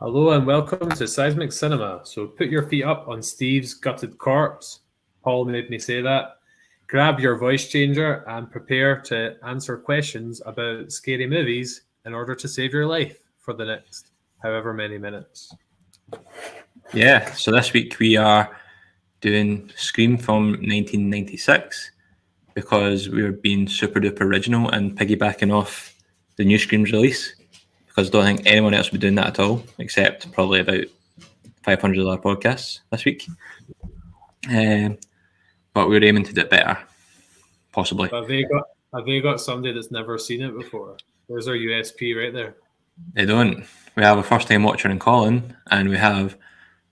Hello and welcome to Seismic Cinema. So put your feet up on Steve's gutted corpse. Paul made me say that. Grab your voice changer and prepare to answer questions about scary movies in order to save your life for the next however many minutes. Yeah, so this week we are doing Scream from 1996 because we were being super duper original and piggybacking off the new Scream's release, because I don't think anyone else will be doing that at all, except probably about 500 other podcasts this week. But we're aiming to do it better, possibly. Have they got somebody that's never seen it before? There's our USP right there. They don't. We have a first time watcher in Colin, and we have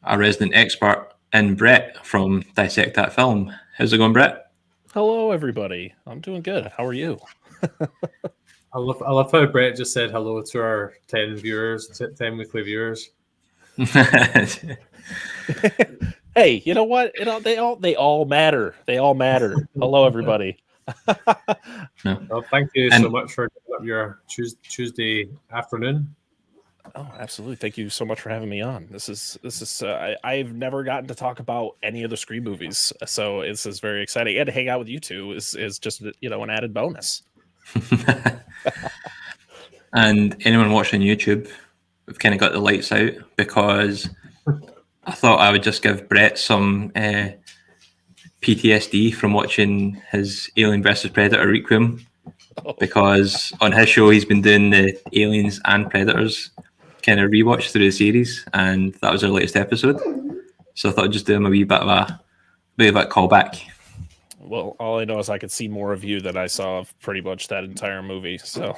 a resident expert in Brett from Dissect That Film. How's it going, Brett? Hello, everybody. I'm doing good. How are you? I love how Brett just said hello to our 10 weekly viewers. Hey, you know what? They all matter. They all matter. Hello, everybody. No. Well, thank you so much for giving up your Tuesday afternoon. Oh, absolutely. Thank you so much for having me on. This is I've never gotten to talk about any of the Scream movies, so this is very exciting. And to hang out with you two is just an added bonus. And anyone watching YouTube, we've kind of got the lights out because I thought I would just give Brett some PTSD from watching his Alien vs Predator Requiem, because on his show he's been doing the Aliens and Predators kind of rewatch through the series, and that was our latest episode. So I thought I'd just do him a wee bit of a callback. Well, all I know is I could see more of you than I saw of pretty much that entire movie. So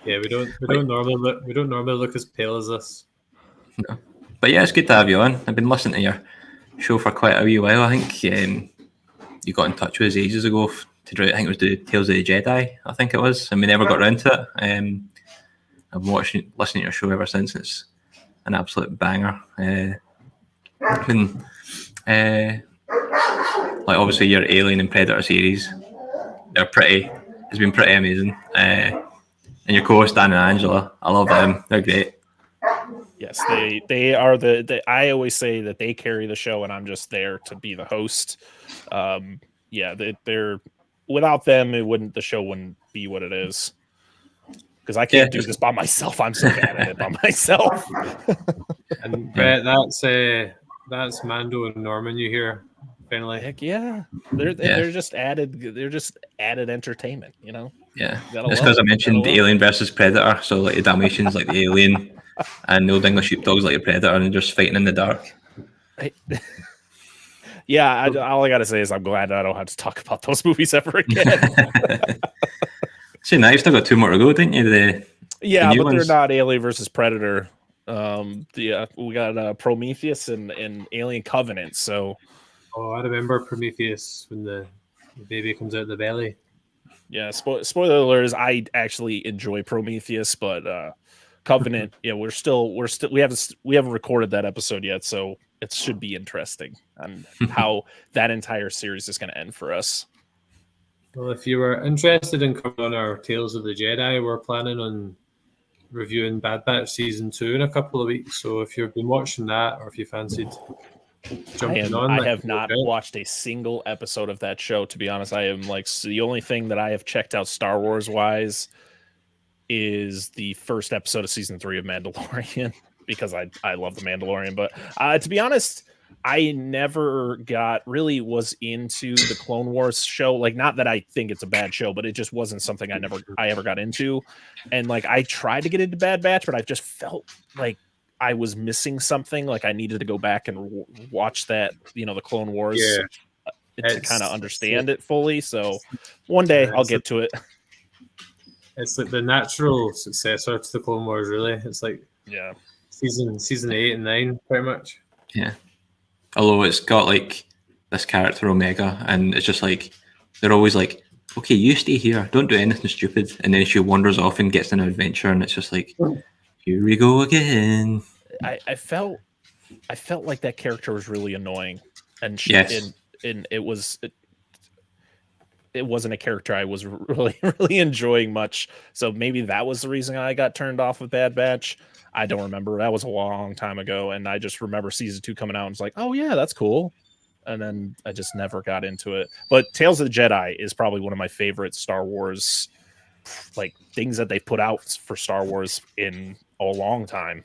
yeah, we don't normally look as pale as this. No. But yeah, it's good to have you on. I've been listening to your show for quite a wee while. I think you got in touch with us ages ago to do. I think it was the Tales of the Jedi. I think it was, and we never got around to it. I've been listening to your show ever since. It's an absolute banger. Like obviously your Alien and Predator series, it's been pretty amazing. And your co-host Dan and Angela, I love them. They're great. Yes, they are I always say that they carry the show, and I'm just there to be the host. They're without them, the show wouldn't be what it is. Because I can't do this by myself. I'm so bad at it by myself. And Brett, that's Mando and Norman you hear finally. Heck yeah. They're just added entertainment, you know? Yeah. It's because I mentioned the Alien versus Predator, so like the Dalmatians like the alien and the Old English sheepdogs like a predator, and they're just fighting in the dark. Yeah, all I gotta say is I'm glad I don't have to talk about those movies ever again. See, now you've still got two more to go, didn't you? The but ones. They're not Alien versus Predator. We got Prometheus and Alien Covenant. So, I remember Prometheus when the baby comes out of the belly. Yeah, spoiler alert is I actually enjoy Prometheus, but Covenant, we haven't recorded that episode yet, so it should be interesting on how that entire series is going to end for us. Well, if you were interested in coming on our Tales of the Jedi, we're planning on reviewing Bad Batch Season 2 in a couple of weeks. So if you've been watching that, or if you fancied jumping on... I have not watched a single episode of that show, to be honest. I am the only thing that I have checked out Star Wars-wise is the first episode of Season 3 of Mandalorian, because I love the Mandalorian. But to be honest... I never was into the Clone Wars show. Like, not that I think it's a bad show, but it just wasn't something I ever got into. And I tried to get into Bad Batch, but I just felt like I was missing something. Like I needed to go back and watch that, the Clone Wars to kind of understand it fully. So one day I'll get to it. It's like the natural successor to the Clone Wars, really. It's like season 8 and 9, pretty much. Yeah. Although it's got like this character Omega, and it's just like they're always like, okay, you stay here, don't do anything stupid, and then she wanders off and gets an adventure, and it's just like, here we go again. I felt like that character was really annoying, and it wasn't a character I was really, really enjoying much. So maybe that was the reason I got turned off with Bad Batch. I don't remember. That was a long time ago. And I just remember season 2 coming out and was like, oh yeah, that's cool. And then I just never got into it. But Tales of the Jedi is probably one of my favorite Star Wars, like, things that they put out for Star Wars in a long time.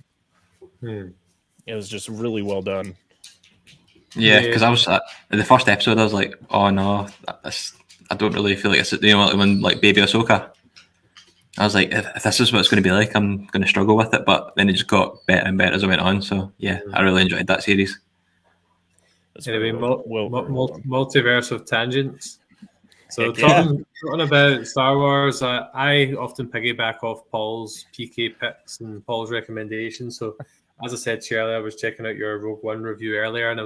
It was just really well done. Yeah, because I was in the first episode, I was like, oh no, I don't really feel like it's, you know, when like Baby Ahsoka. I was like, if this is what it's going to be like, I'm going to struggle with it. But then it just got better and better as I went on. So yeah, I really enjoyed that series. Anyway, multiverse of tangents. So yeah. talking about Star Wars, I often piggyback off Paul's PK picks and Paul's recommendations. So as I said to you earlier, I was checking out your Rogue One review earlier, and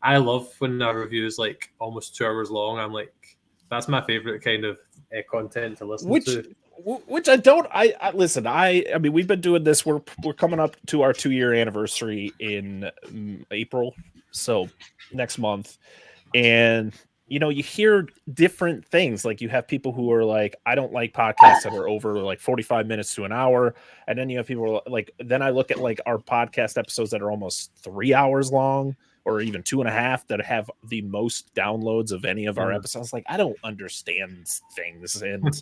I love when a review is like almost 2 hours long. I'm like, that's my favorite kind of content to listen to. Which I listen. I mean, we've been doing this. We're coming up to our 2-year anniversary in April, so next month, and you know, you hear different things. Like, you have people who are like, I don't like podcasts that are over like 45 minutes to an hour, and then you have people like. Then I look at like our podcast episodes that are almost 3 hours long, or even 2.5, that have the most downloads of any of our episodes. Like, I don't understand things, and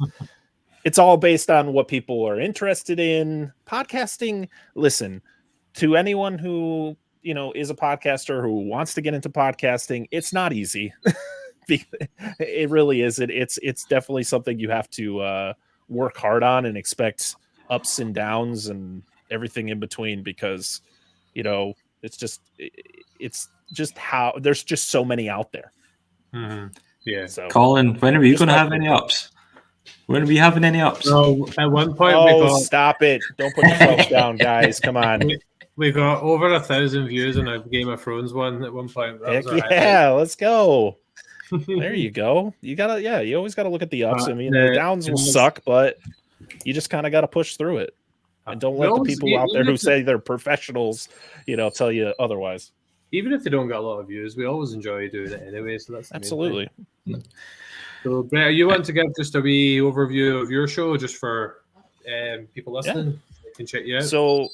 it's all based on what people are interested in. Podcasting, listen, to anyone who, you know, is a podcaster who wants to get into podcasting, it's not easy. It really is. It's definitely something you have to work hard on and expect ups and downs and everything in between, because, you know, it's just how there's just so many out there. Yeah. So, Colin, when are we going to have any ups? When are we having any ups? So at one point, stop it! Don't put yourself down, guys. Come on. We got over 1,000 views on a Game of Thrones one at one point. Let's go. There you go. You always gotta look at the ups. I mean, the downs will suck, but you just kind of got to push through it, and don't let the people out there who say they're professionals, you know, tell you otherwise. Even if they don't get a lot of views, we always enjoy doing it anyway. So that's absolutely. So, Brett, you want to give just a wee overview of your show, just for people listening? Yeah. They can check you out. So,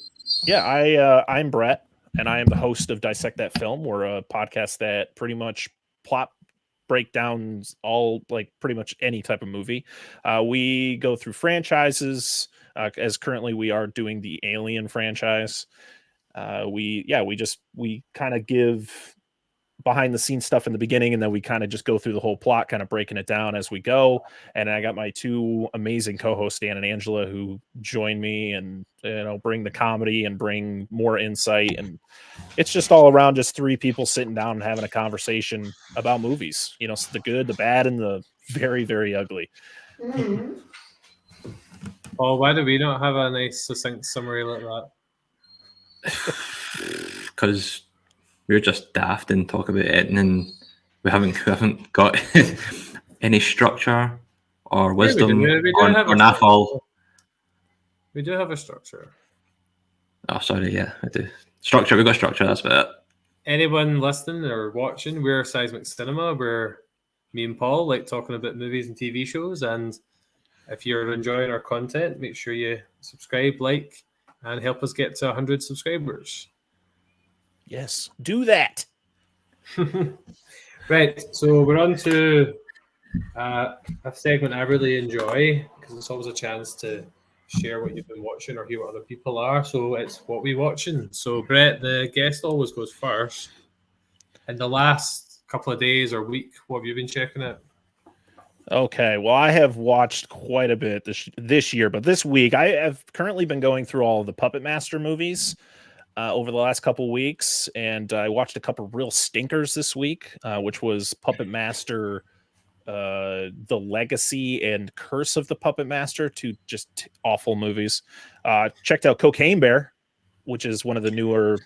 yeah, I'm Brett, and I am the host of Dissect That Film. We're a podcast that pretty much plot breakdowns all, like, pretty much any type of movie. We go through franchises, as currently we are doing the Alien franchise. We kind of give behind the scenes stuff in the beginning, and then we kind of just go through the whole plot, kind of breaking it down as we go. And I got my 2 amazing co-hosts, Dan and Angela, who join me and, you know, bring the comedy and bring more insight. And it's just all around just 3 people sitting down and having a conversation about movies, you know, the good, the bad, and the very, very ugly. Oh, why do we not have a nice succinct summary like that? Because we're just daft and talk about it, and we haven't got any structure or wisdom or naffle. We do have a structure. Oh, sorry, yeah, I do. Structure, we've got structure, that's about it. Anyone listening or watching, we're Seismic Cinema. We're me and Paul like talking about movies and TV shows, and if you're enjoying our content, make sure you subscribe, like, and help us get to 100 subscribers. Yes, do that. Right, so we're on to a segment I really enjoy, because it's always a chance to share what you've been watching or hear what other people are. So it's what we watching. So Brett, the guest, always goes first. In the last couple of days or week, what have you been checking out? Okay, well, I have watched quite a bit this year, but this week I have currently been going through all of the Puppet Master movies over the last couple weeks, and I watched a couple real stinkers this week, which was Puppet Master, The Legacy, and Curse of the Puppet Master, 2 just awful movies. Checked out Cocaine Bear, which is one of the newer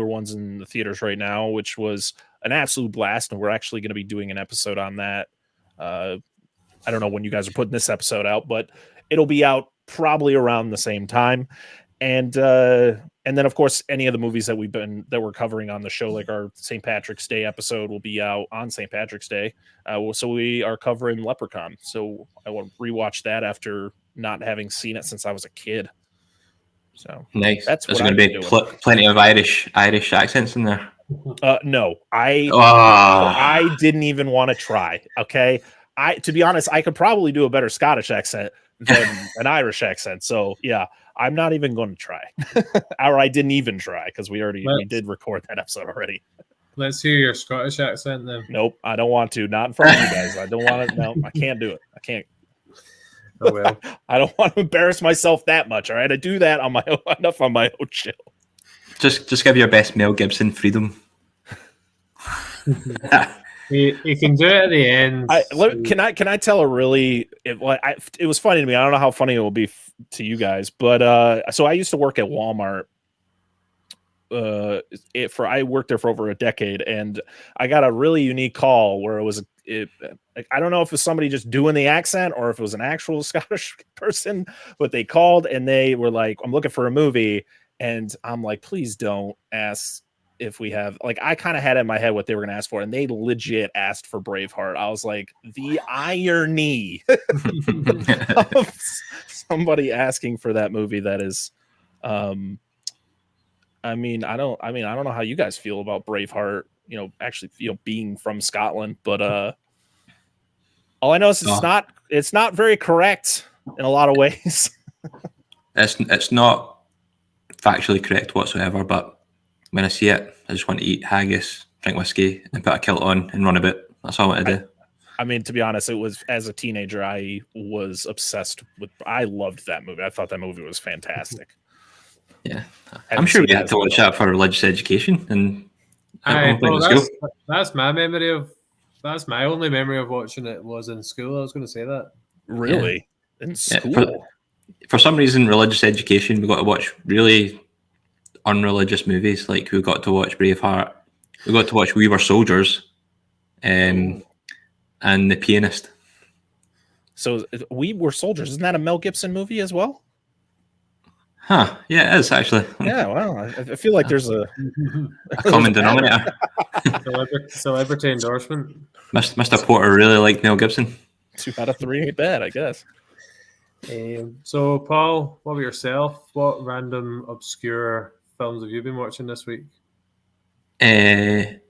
ones in the theaters right now, which was an absolute blast, and we're actually going to be doing an episode on that. I don't know when you guys are putting this episode out, but it'll be out probably around the same time. And And then, of course, any of the movies that we're covering on the show, like our St. Patrick's Day episode, will be out on St. Patrick's Day. So we are covering Leprechaun. So I will rewatch that after not having seen it since I was a kid. So nice. That's There's what going to be plenty of Irish accents in there. No, I didn't even want to try. Okay, to be honest, I could probably do a better Scottish accent than an Irish accent. So yeah, I'm not even going to try, or I didn't even try because we did record that episode already. Let's hear your Scottish accent then. Nope, I don't want to. Not in front of you guys. I don't want to. No, I can't do it. I can't. Oh well. I don't want to embarrass myself that much. All right, I do that on my own, enough on my own show. Just give your best Mel Gibson freedom. You can do it at the end. Can I tell a really? It was funny to me. I don't know how funny it will be to you guys, but so I used to work at Walmart. I worked there for over a decade, and I got a really unique call where I don't know if it was somebody just doing the accent or if it was an actual Scottish person, but they called and they were like, "I'm looking for a movie," and I'm like, "Please don't ask." If we have, like, I kind of had in my head what they were going to ask for, and they legit asked for Braveheart. I was like, the irony of somebody asking for that movie. That is, I don't know how you guys feel about Braveheart. Actually, being from Scotland, but all I know is it's not very correct in a lot of ways. It's not factually correct whatsoever, but when I see it, I just want to eat haggis, drink whiskey, and put a kilt on and run a bit. That's all I want to do. I mean, to be honest, it was as a teenager, I was obsessed with. I loved that movie. I thought that movie was fantastic. Yeah, I'm sure we had to watch that for religious education, and that's my memory of. That's my only memory of watching it was in school. I was going to say that. Really, in school. Yeah, for some reason, religious education, we got to watch really unreligious movies. Like we got to watch Braveheart, we got to watch We Were Soldiers, and The Pianist. So We Were Soldiers, isn't that a Mel Gibson movie as well? Huh? Yeah, it is actually. Yeah, well, I feel like there's a common denominator. Celebrity endorsement. Mr. Porter really liked Mel Gibson. 2 out of 3 ain't bad, I guess. So Paul, what about yourself? What random obscure films have you been watching this week? The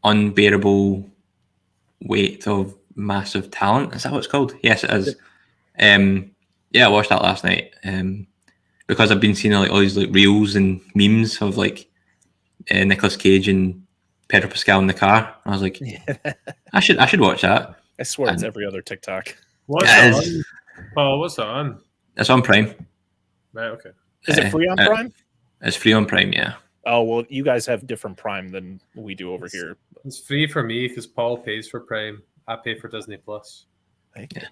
Unbearable Weight of Massive Talent. Is that what it's called? Yes, it is. Yeah, I watched that last night. Because I've been seeing like all these like reels and memes of like Nicolas Cage and Pedro Pascal in the car. I was like, I should watch that. I swear it's every other TikTok. What's that on? Paul, what's that on? It's on Prime. Right, okay. Is it free on Prime? It's free on Prime, yeah. Oh, well, you guys have different Prime than we do over here. It's free for me because Paul pays for Prime. I pay for Disney Plus.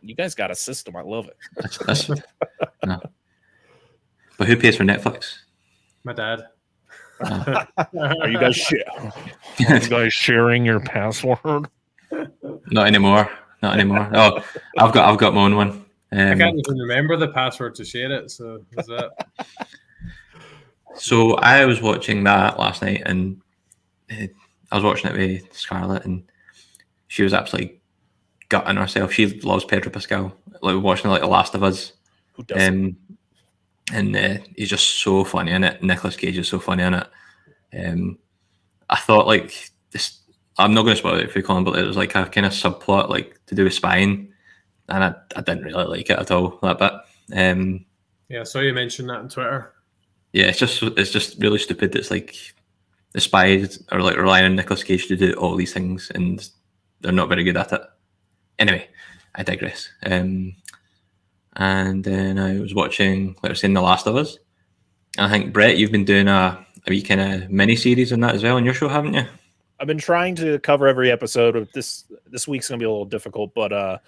You guys got a system. I love it. That's no. But who pays for Netflix? My dad. Are you guys sharing your password? Not anymore. Oh, I've got my own one. I can't even remember the password to share it. So is that? So I was watching that last night, and I was watching it with Scarlett, and she was absolutely gutting herself. She loves Pedro Pascal. Like watching like The Last of Us. Who doesn't? And he's just so funny in it. Nicolas Cage is so funny in it. I thought like this. I'm not going to spoil it for you, Colin, but it was like a kind of subplot like to do with spying, and I didn't really like it at all, that bit. Yeah, I saw you mention that on Twitter. Yeah, it's just really stupid. It's like the spies are like relying on Nicolas Cage to do all these things, and they're not very good at it. Anyway, I digress. And then I was watching, like I was saying, The Last of Us. And I think, Brett, you've been doing a wee kind of mini-series on that as well on your show, haven't you? I've been trying to cover every episode. This week's going to be a little difficult, but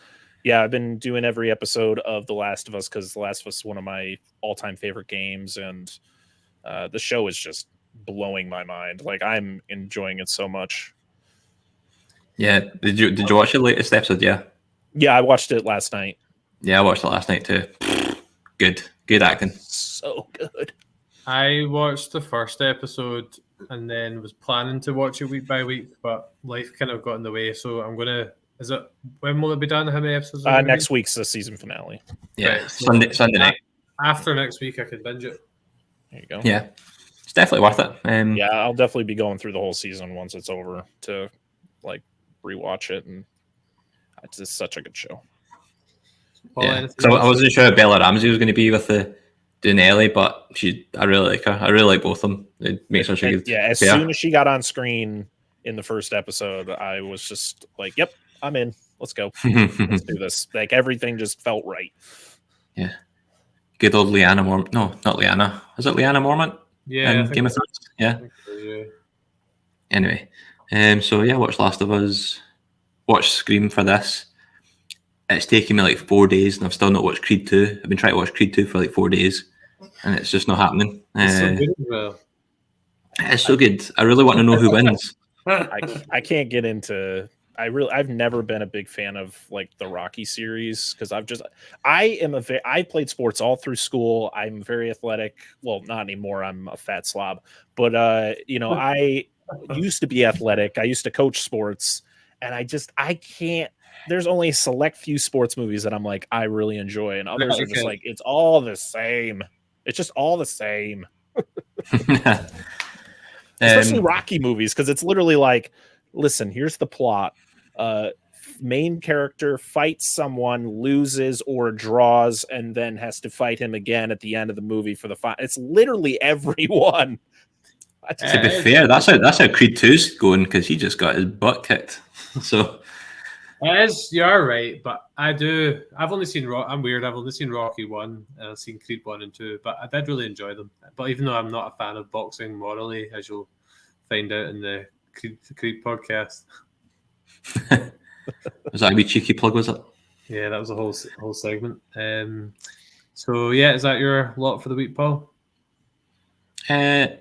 yeah, I've been doing every episode of The Last of Us because The Last of Us is one of my all-time favorite games, and the show is just blowing my mind. Like, I'm enjoying it so much. Yeah, did you watch the latest episode? Yeah, I watched it last night. Yeah, I watched it last night too. Good Good acting. So good. I watched the first episode and then was planning to watch it week by week, but life kind of got in the way. So I'm gonna. Is it when will it be done? How many episodes? Are Next week's the season finale. Yeah, Right, so Sunday night. After next week, I could binge it. There you go. Yeah, it's definitely worth it. Yeah, I'll definitely be going through the whole season once it's over to like rewatch it, and it's just such a good show. Yeah, so I wasn't sure Bella Ramsey was going to be with doing Ellie, but I really like her. I really like both of them. It makes such a good. Yeah, as soon as she got on screen in the first episode, I was just like, "Yep, I'm in. Let's go. Let's do this." Like everything just felt right. Yeah, good old Lyanna Mormont. No, not Lyanna. Is it Lyanna Mormont? Yeah, in Game of Thrones. Yeah. Anyway, so yeah, watched Last of Us. Watched Scream for this. It's taken me like 4 days, and I've still not watched Creed 2. I've been trying to watch Creed 2 for like 4 days, and it's just not happening. It's so good as well. It's so good. I really want to know who wins. I can't get into. I've never been a big fan of like the Rocky series because I played sports all through school. I'm very athletic. Well, not anymore. I'm a fat slob. But I used to be athletic. I used to coach sports, and I can't. There's only a select few sports movies that I'm like I really enjoy, and others are just like it's all the same. It's just all the same. Especially Rocky movies, because it's literally like, listen, here's the plot. Main character fights someone, loses or draws, and then has to fight him again at the end of the movie for the fight. It's literally everyone. To be fair, that's how Creed 2's going, because he just got his butt kicked. So you're right, but I've only seen I'm weird. I've only seen Rocky 1 and I've seen Creed 1 and 2, but I did really enjoy them. But even though I'm not a fan of boxing morally, as you'll find out in the Creed podcast. Was that a wee cheeky plug, was it? Yeah, that was a whole segment. So yeah, is that your lot for the week, Paul? I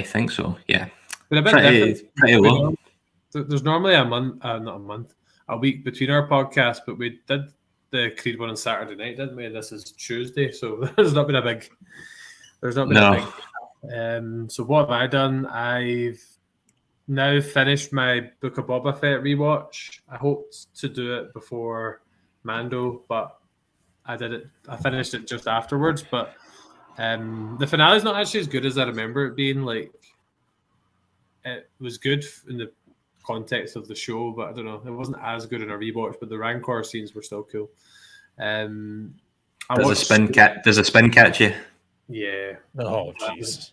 think so, yeah. But a bit pretty long. There's normally a week between our podcasts, but we did the Creed one on Saturday night, didn't we? And this is Tuesday, so there's not been a big. So what have I done? I've now finished my Book of Boba Fett rewatch. I hoped to do it before Mando, but I finished it just afterwards. But the finale is not actually as good as I remember it being. Like, it was good in the context of the show, but I don't know, it wasn't as good in a rewatch. But the Rancor scenes were still cool. Does a spin catch you? Yeah. Oh, jeez.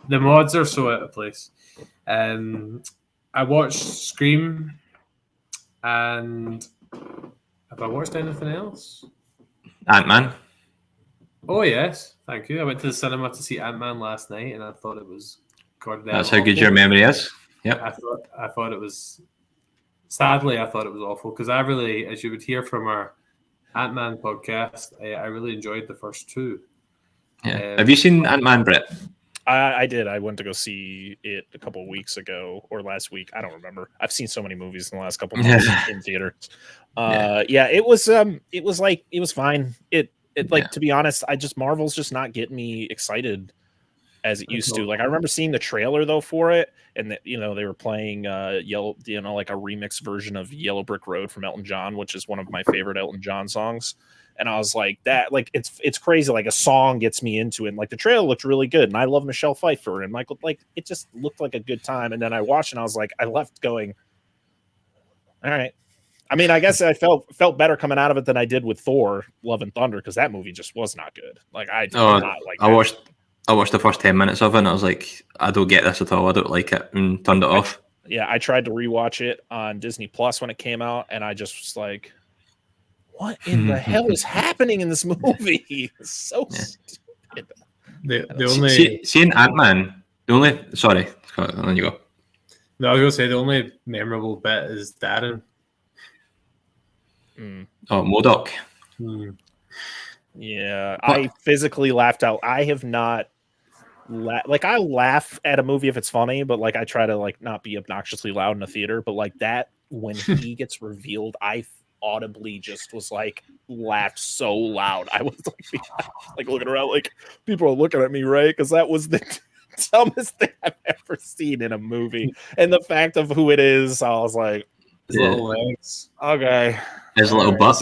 The mods are so out of place. I watched Scream, and have I watched anything else? Ant-Man. Oh yes, thank you. I went to the cinema to see Ant-Man last night, and I thought it was goddamn. That's how good your memory is. Yep. I thought it was. Sadly, I thought it was awful because I really, as you would hear from our Ant-Man podcast, I really enjoyed the first two. Yeah. Have you seen Ant-Man, Brett? I did. I went to go see it a couple of weeks ago or last week. I don't remember. I've seen so many movies in the last couple of months in theaters. It was fine. To be honest, Marvel's just not getting me excited as it used to. Like I remember seeing the trailer though for it, and they were playing like a remix version of Yellow Brick Road from Elton John, which is one of my favorite Elton John songs. And I was like, it's crazy. Like a song gets me into it. And like the trailer looked really good. And I love Michelle Pfeiffer and Michael. Like it just looked like a good time. And then I watched and I was like, I left going, all right. I mean, I guess I felt better coming out of it than I did with Thor: Love and Thunder, because that movie just was not good. Like I did not like. I watched the first 10 minutes of it, and I was like, I don't get this at all. I don't like it, and turned it off. Yeah, I tried to rewatch it on Disney Plus when it came out, and I just was like, what in the hell is happening in this movie? It's so stupid. Seeing Ant-Man, sorry, and then you go. No, I was gonna say the only memorable bit is Darren. Oh, MODOK. Yeah, I physically laughed out. I have not I laugh at a movie if it's funny, but like I try to like not be obnoxiously loud in a theater. But like that when he gets revealed, I audibly just was like, laughed so loud. I was like looking around, like people are looking at me, right? Because that was the dumbest thing I've ever seen in a movie. And the fact of who it is, I was like, His little legs. okay, His little butt.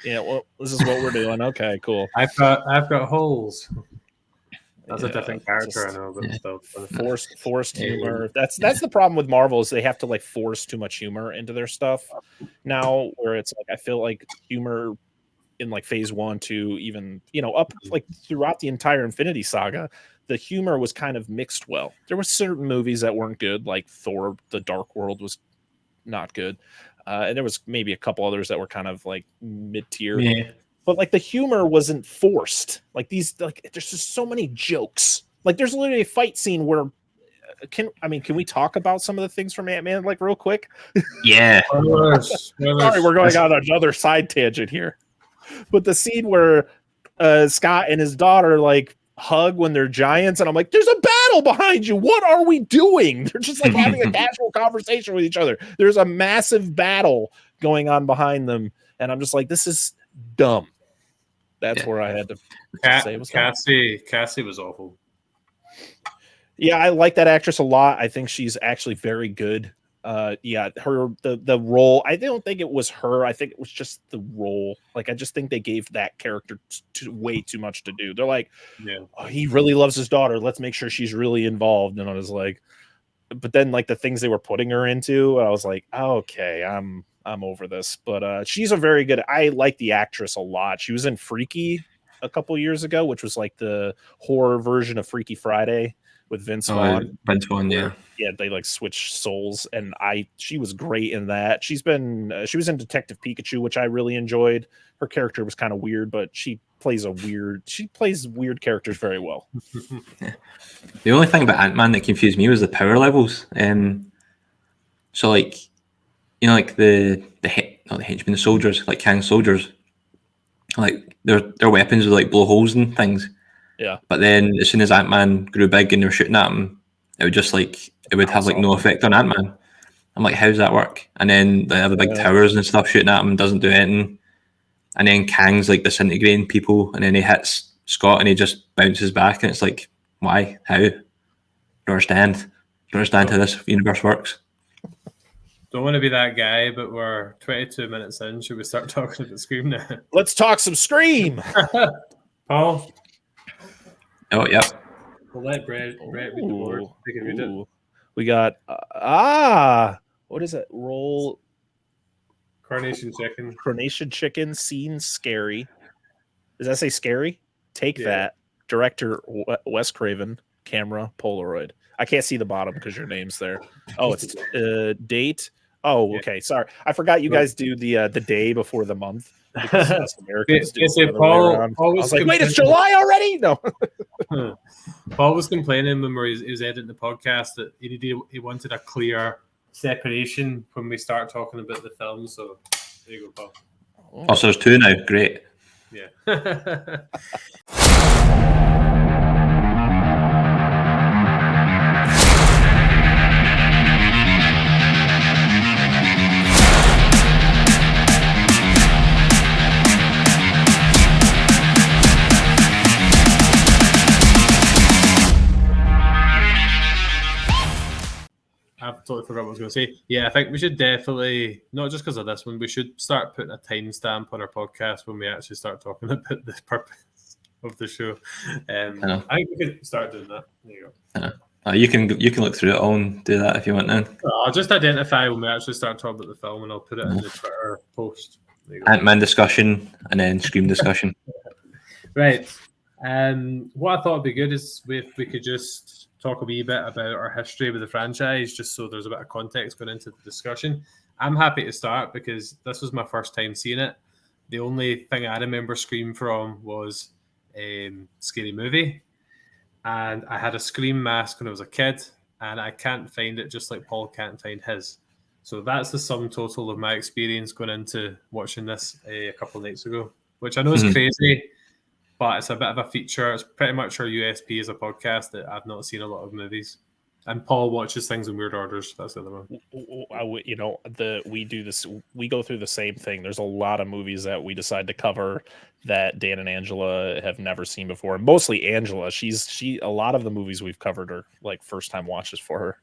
This is what we're doing. Okay, cool. I've got holes. That's a Yeah, different character, just I know, but still. forced humor. That's the problem with Marvel is they have to like force too much humor into their stuff now, where it's like I feel like humor in like phase 1 to even up like throughout the entire Infinity Saga, the humor was kind of mixed well. There were certain movies that weren't good, like Thor: The Dark World was not good, and there was maybe a couple others that were kind of like mid-tier. Yeah. But like the humor wasn't forced. Like there's just so many jokes. Like there's literally a fight scene where can we talk about some of the things from Ant-Man like real quick? Yeah. Sorry, we're going on another side tangent here. But the scene where Scott and his daughter like hug when they're giants, and I'm like, there's a battle behind you. What are we doing? They're just like having a casual conversation with each other. There's a massive battle going on behind them, and I'm just like, this is dumb. That's where I had to say it was Cassie was awful. Yeah, I like that actress a lot. I think she's actually very good. Her the role, I don't think it was her. I think it was just the role. Like I just think they gave that character way too much to do. They're like, oh, he really loves his daughter. Let's make sure she's really involved. And I was like, but then like the things they were putting her into, I was like, oh, okay, I'm over this. But she's a very good. I like the actress a lot. She was in Freaky a couple years ago, which was like the horror version of Freaky Friday with Vince Vaughn. Vince Vaughn, yeah. Yeah, they like switch souls, and she was great in that. She was in Detective Pikachu, which I really enjoyed. Her character was kind of weird, but she plays weird characters very well. Yeah. The only thing about Ant-Man that confused me was the power levels. So like, like not the henchmen, the soldiers, like Kang's soldiers, like their weapons would like blow holes and things. Yeah. But then as soon as Ant-Man grew big and they were shooting at him, it would have like no effect on Ant-Man. I'm like, how does that work? And then they have the big towers and stuff shooting at him, doesn't do anything. And then Kang's like disintegrating people, and then he hits Scott and he just bounces back, and it's like, why? How? Don't understand how this universe works. Don't want to be that guy, but we're 22 minutes in. Should we start talking about Scream now? Let's talk some Scream. Paul? Oh, yeah. We'll let Brett read the board. They can read it. We got, what is it? Roll. Coronation Chicken. Coronation Chicken, scene scary. Does that say scary? Take that. Director Wes Craven. Camera Polaroid. I can't see the bottom because your name's there. Oh, it's date. Oh, okay. Sorry, I forgot you guys do the day before the month. Because us Americans do it Paul I was like, wait, it's July already? No. Paul was complaining when he was editing the podcast that he wanted a clear separation when we start talking about the film. So there you go, Paul. Oh, so there's two now. Great. Yeah. I've totally forgot what I was going to say. Yeah, I think we should definitely, not just because of this one, we should start putting a timestamp on our podcast when we actually start talking about the purpose of the show. I think we could start doing that. There you go. You can look through it all and do that if you want now. I'll just identify when we actually start talking about the film, and I'll put it in the Twitter post. Ant-Man discussion and then Scream discussion. Right. What I thought would be good is if we could just talk a wee bit about our history with the franchise, just so there's a bit of context going into the discussion. I'm happy to start because this was my first time seeing it. The only thing I remember Scream from was Scary Movie. And I had a Scream mask when I was a kid, and I can't find it just like Paul can't find his. So that's the sum total of my experience going into watching this a couple of nights ago, which I know is crazy, but it's a bit of a feature. It's pretty much our USP as a podcast that I've not seen a lot of movies. And Paul watches things in weird orders. That's the other one. We do this. We go through the same thing. There's a lot of movies that we decide to cover that Dan and Angela have never seen before. Mostly Angela. A lot of the movies we've covered are like first time watches for her,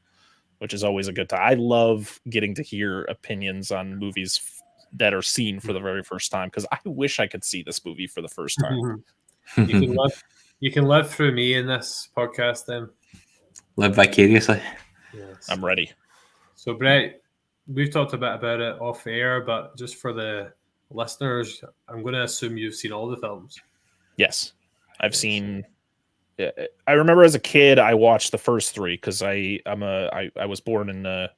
which is always a good time. I love getting to hear opinions on movies that are seen for the very first time, because I wish I could see this movie for the first time. You can live through me in this podcast then. Live vicariously. Yes. I'm ready. So Brett, we've talked a bit about it off air, but just for the listeners, I'm going to assume you've seen all the films. Yes, I've seen. I remember as a kid, I watched the first three because I was born in the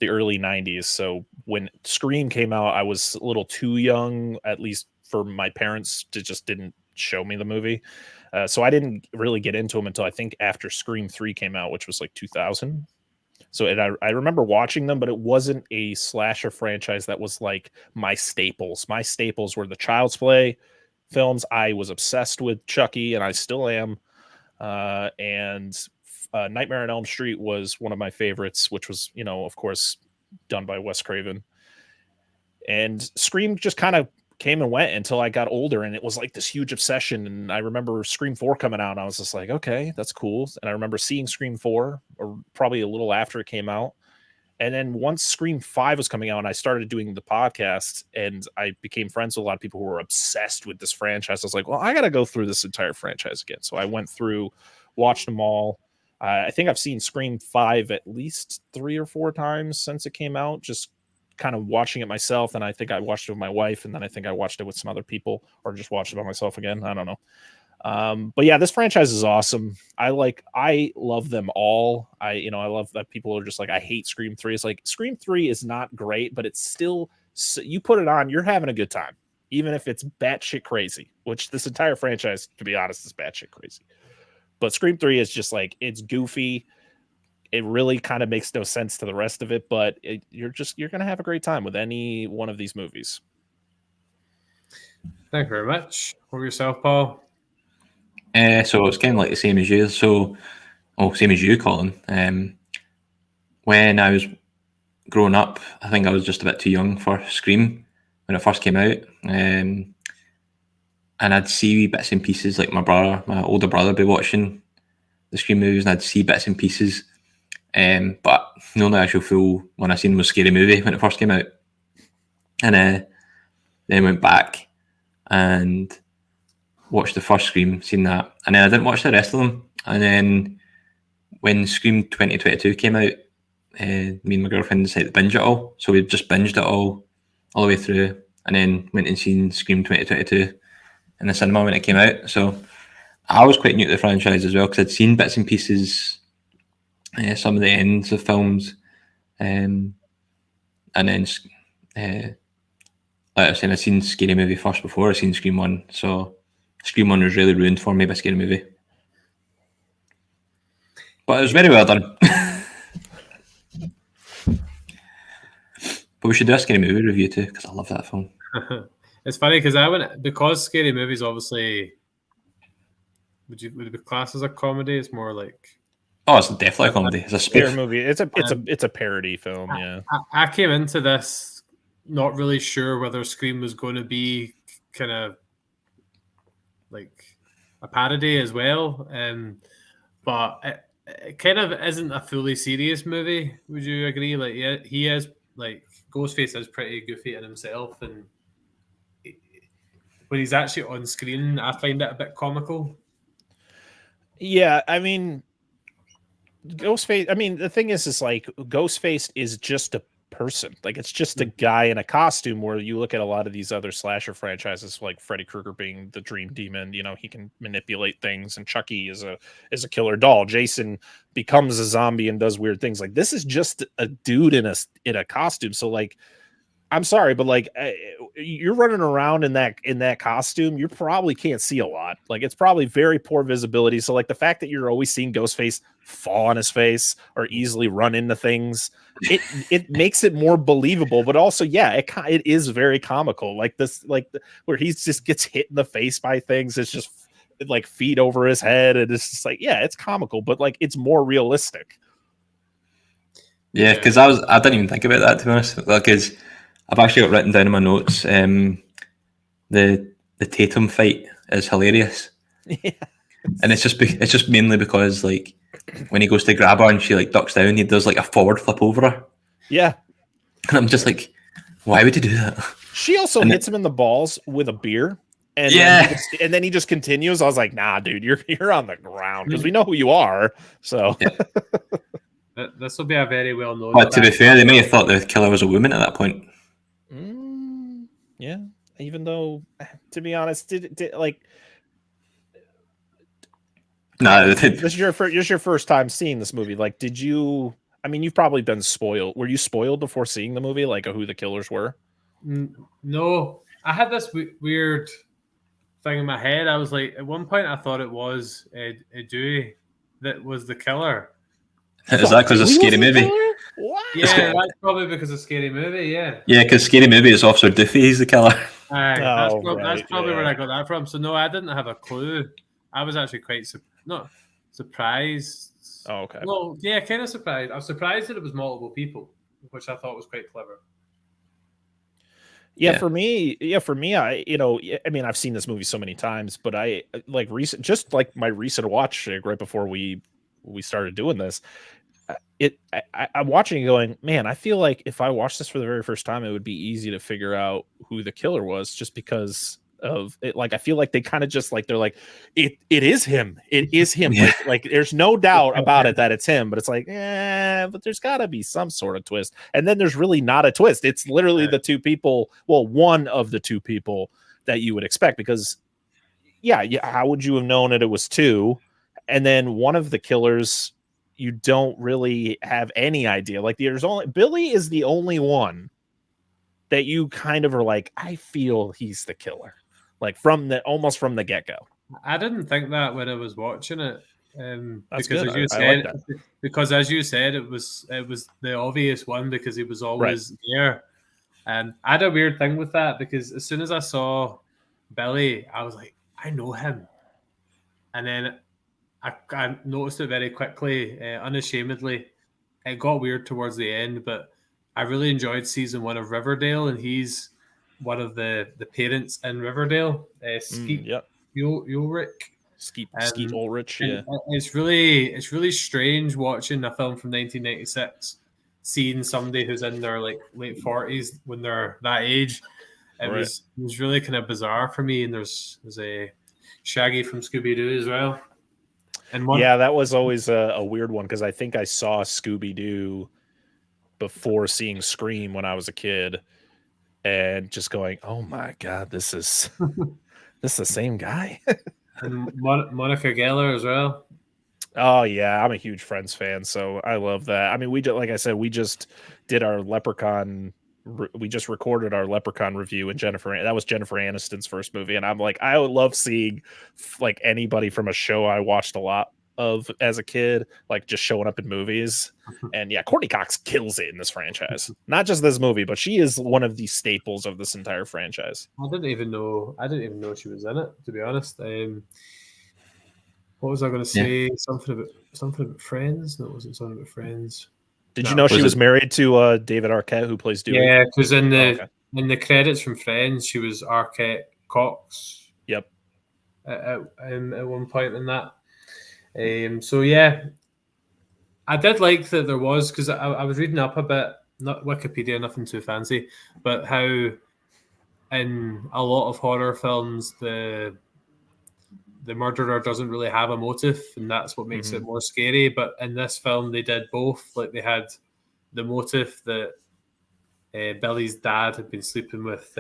early '90s. So when Scream came out, I was a little too young, at least for my parents to just didn't show me the movie. So I didn't really get into them until I think after Scream 3 came out, which was like 2000. So I remember watching them, but it wasn't a slasher franchise that was like my staples. My staples were the Child's Play films. I was obsessed with Chucky, and I still am. And Nightmare on Elm Street was one of my favorites, which was, of course, done by Wes Craven. And Scream just kind of came and went until I got older, and it was like this huge obsession. And I remember Scream 4 coming out, and I was just like, okay, that's cool. And I remember seeing Scream 4, or probably a little after it came out. And then once Scream 5 was coming out, and I started doing the podcast, and I became friends with a lot of people who were obsessed with this franchise. I was like, well, I got to go through this entire franchise again. So I went through, watched them all. I think I've seen Scream 5 at least 3 or 4 times since it came out, just kind of watching it myself. And I think I watched it with my wife, and then I think I watched it with some other people, or just watched it by myself again. I don't know. But yeah, this franchise is awesome. I love them all. I love that people are just like, I hate Scream 3. It's like, Scream 3 is not great, but it's still, you put it on, you're having a good time, even if it's batshit crazy, which this entire franchise, to be honest, is batshit crazy. But Scream 3 is just like, it's goofy. It really kind of makes no sense to the rest of it, but you're going to have a great time with any one of these movies. Thank you very much. Over yourself, Paul. So it's kind of like the same as you. Same as you, Colin. When I was growing up, I think I was just a bit too young for Scream when it first came out. And I'd see bits and pieces, like my older brother, be watching the Scream movies, and I'd see bits and pieces. But the only actual full one I seen was Scary Movie when it first came out. And then went back and watched the first Scream, seen that, and then I didn't watch the rest of them. And then when Scream 2022 came out, me and my girlfriend decided to binge it all. So we just binged it all the way through, and then went and seen Scream 2022 in the cinema when it came out. So I was quite new to the franchise as well, because I'd seen bits and pieces, some of the ends of films, and then like I was saying, I'd seen Scary Movie first before I'd seen Scream 1. So Scream 1 was really ruined for me by Scary Movie. But it was very well done. But we should do a Scary Movie review too, because I love that film. It's funny because Scary Movie's obviously, would it be classed as a comedy? It's more like, oh, it's definitely a comedy. It's a spoof movie. It's a parody film. Yeah. I came into this not really sure whether Scream was going to be kind of like a parody as well, but it kind of isn't a fully serious movie. Would you agree? Like, yeah, he is, like, Ghostface is pretty goofy in himself, and when he's actually on screen, I find it a bit comical. Yeah, I mean, Ghostface. I mean, the thing is like, Ghostface is just a person. Like, it's just a guy in a costume. Where you look at a lot of these other slasher franchises, like Freddy Krueger being the Dream Demon, he can manipulate things, and Chucky is a killer doll. Jason becomes a zombie and does weird things. Like, this is just a dude in a costume. So, like, I'm sorry, but like, you're running around in that costume, you probably can't see a lot. Like, it's probably very poor visibility. So, like, the fact that you're always seeing Ghostface fall on his face or easily run into things, it makes it more believable. But also, yeah, it is very comical. Like this, where he just gets hit in the face by things. It's just like feet over his head, and it's just like, yeah, it's comical, but like, it's more realistic. Yeah, because I didn't even think about that, to be honest. Because I've actually got written down in my notes, the Tatum fight is hilarious, Yeah. and it's just mainly because like when he goes to grab her and she like ducks down, he does like a forward flip over her, Yeah. and I'm just like, why would you do that? She also hits him in the balls with a beer. And then he just continues. I was like, nah, dude, you're on the ground because we know who you are. So This will be a very well known. But to be fair, they may have thought the killer was a woman at that point. Yeah. Even though, to be honest, did like. No, this is your first time seeing this movie. Like, did you? I mean, you've probably been spoiled. Were you spoiled before seeing the movie, like who the killers were? No, I had this weird thing in my head. I was like, at one point, I thought it was a Dewey that was the killer. Is that because of Scary Movie? What? Yeah, that's probably because of Scary Movie. Yeah. Yeah, because Scary Movie is Officer Doofy. He's the killer. That's probably where I got that from. So no, I didn't have a clue. I was actually quite surprised. Oh, okay. Well, yeah, kind of surprised. I was surprised that it was multiple people, which I thought was quite clever. Yeah, for me, I mean, I've seen this movie so many times, but I like my recent watch right before we started doing this. I'm watching it going, man, I feel like if I watched this for the very first time, it would be easy to figure out who the killer was just because of it. Like, I feel like they kind of just like, they're like, it is him. It is him. Yeah. Like there's no doubt about it that it's him, but it's like, but there's gotta be some sort of twist. And then there's really not a twist. It's literally the two people. Well, one of the two people that you would expect because how would you have known that it was two? And then one of the killers, you don't really have any idea. Like Billy is the only one that you kind of are like, I feel he's the killer, like almost from the get go. I didn't think that when I was watching it, That's because good. as you said, because as you said, it was the obvious one because he was always there. And I had a weird thing with that because as soon as I saw Billy, I was like, I know him, and then I noticed it very quickly, unashamedly. It got weird towards the end, but I really enjoyed season 1 of Riverdale, and he's one of the parents in Riverdale. Skeet Ulrich. Skeet Ulrich. Yeah, it's really strange watching a film from 1996, seeing somebody who's in their like late 40s when they're that age. It was really kind of bizarre for me. And there's a Shaggy from Scooby Doo as well. And that was always a weird one because I think I saw Scooby-Doo before seeing Scream when I was a kid and just going, oh my God, this is the same guy. And Monica Geller as well. Oh yeah, I'm a huge Friends fan, so I love that. I mean, like I said, we just did our Leprechaun. We just recorded our Leprechaun review, and that was Jennifer Aniston's first movie, and I'm like, I would love seeing like anybody from a show I watched a lot of as a kid, like just showing up in movies. And yeah, Courtney Cox kills it in this franchise. Not just this movie, but she is one of the staples of this entire franchise. I didn't even know she was in it, to be honest. What was I going to say? Yeah. Something about Friends? No, it wasn't something about Friends. Did you know she was married to David Arquette, who plays Dewey? Yeah, because in the credits from Friends, she was Arquette Cox. Yep. At one point in that. So yeah, I did like that there was, because I was reading up a bit, not Wikipedia, nothing too fancy, but how in a lot of horror films the murderer doesn't really have a motive, and that's what makes it more scary. But in this film, they did both. Like, they had the motive that Billy's dad had been sleeping with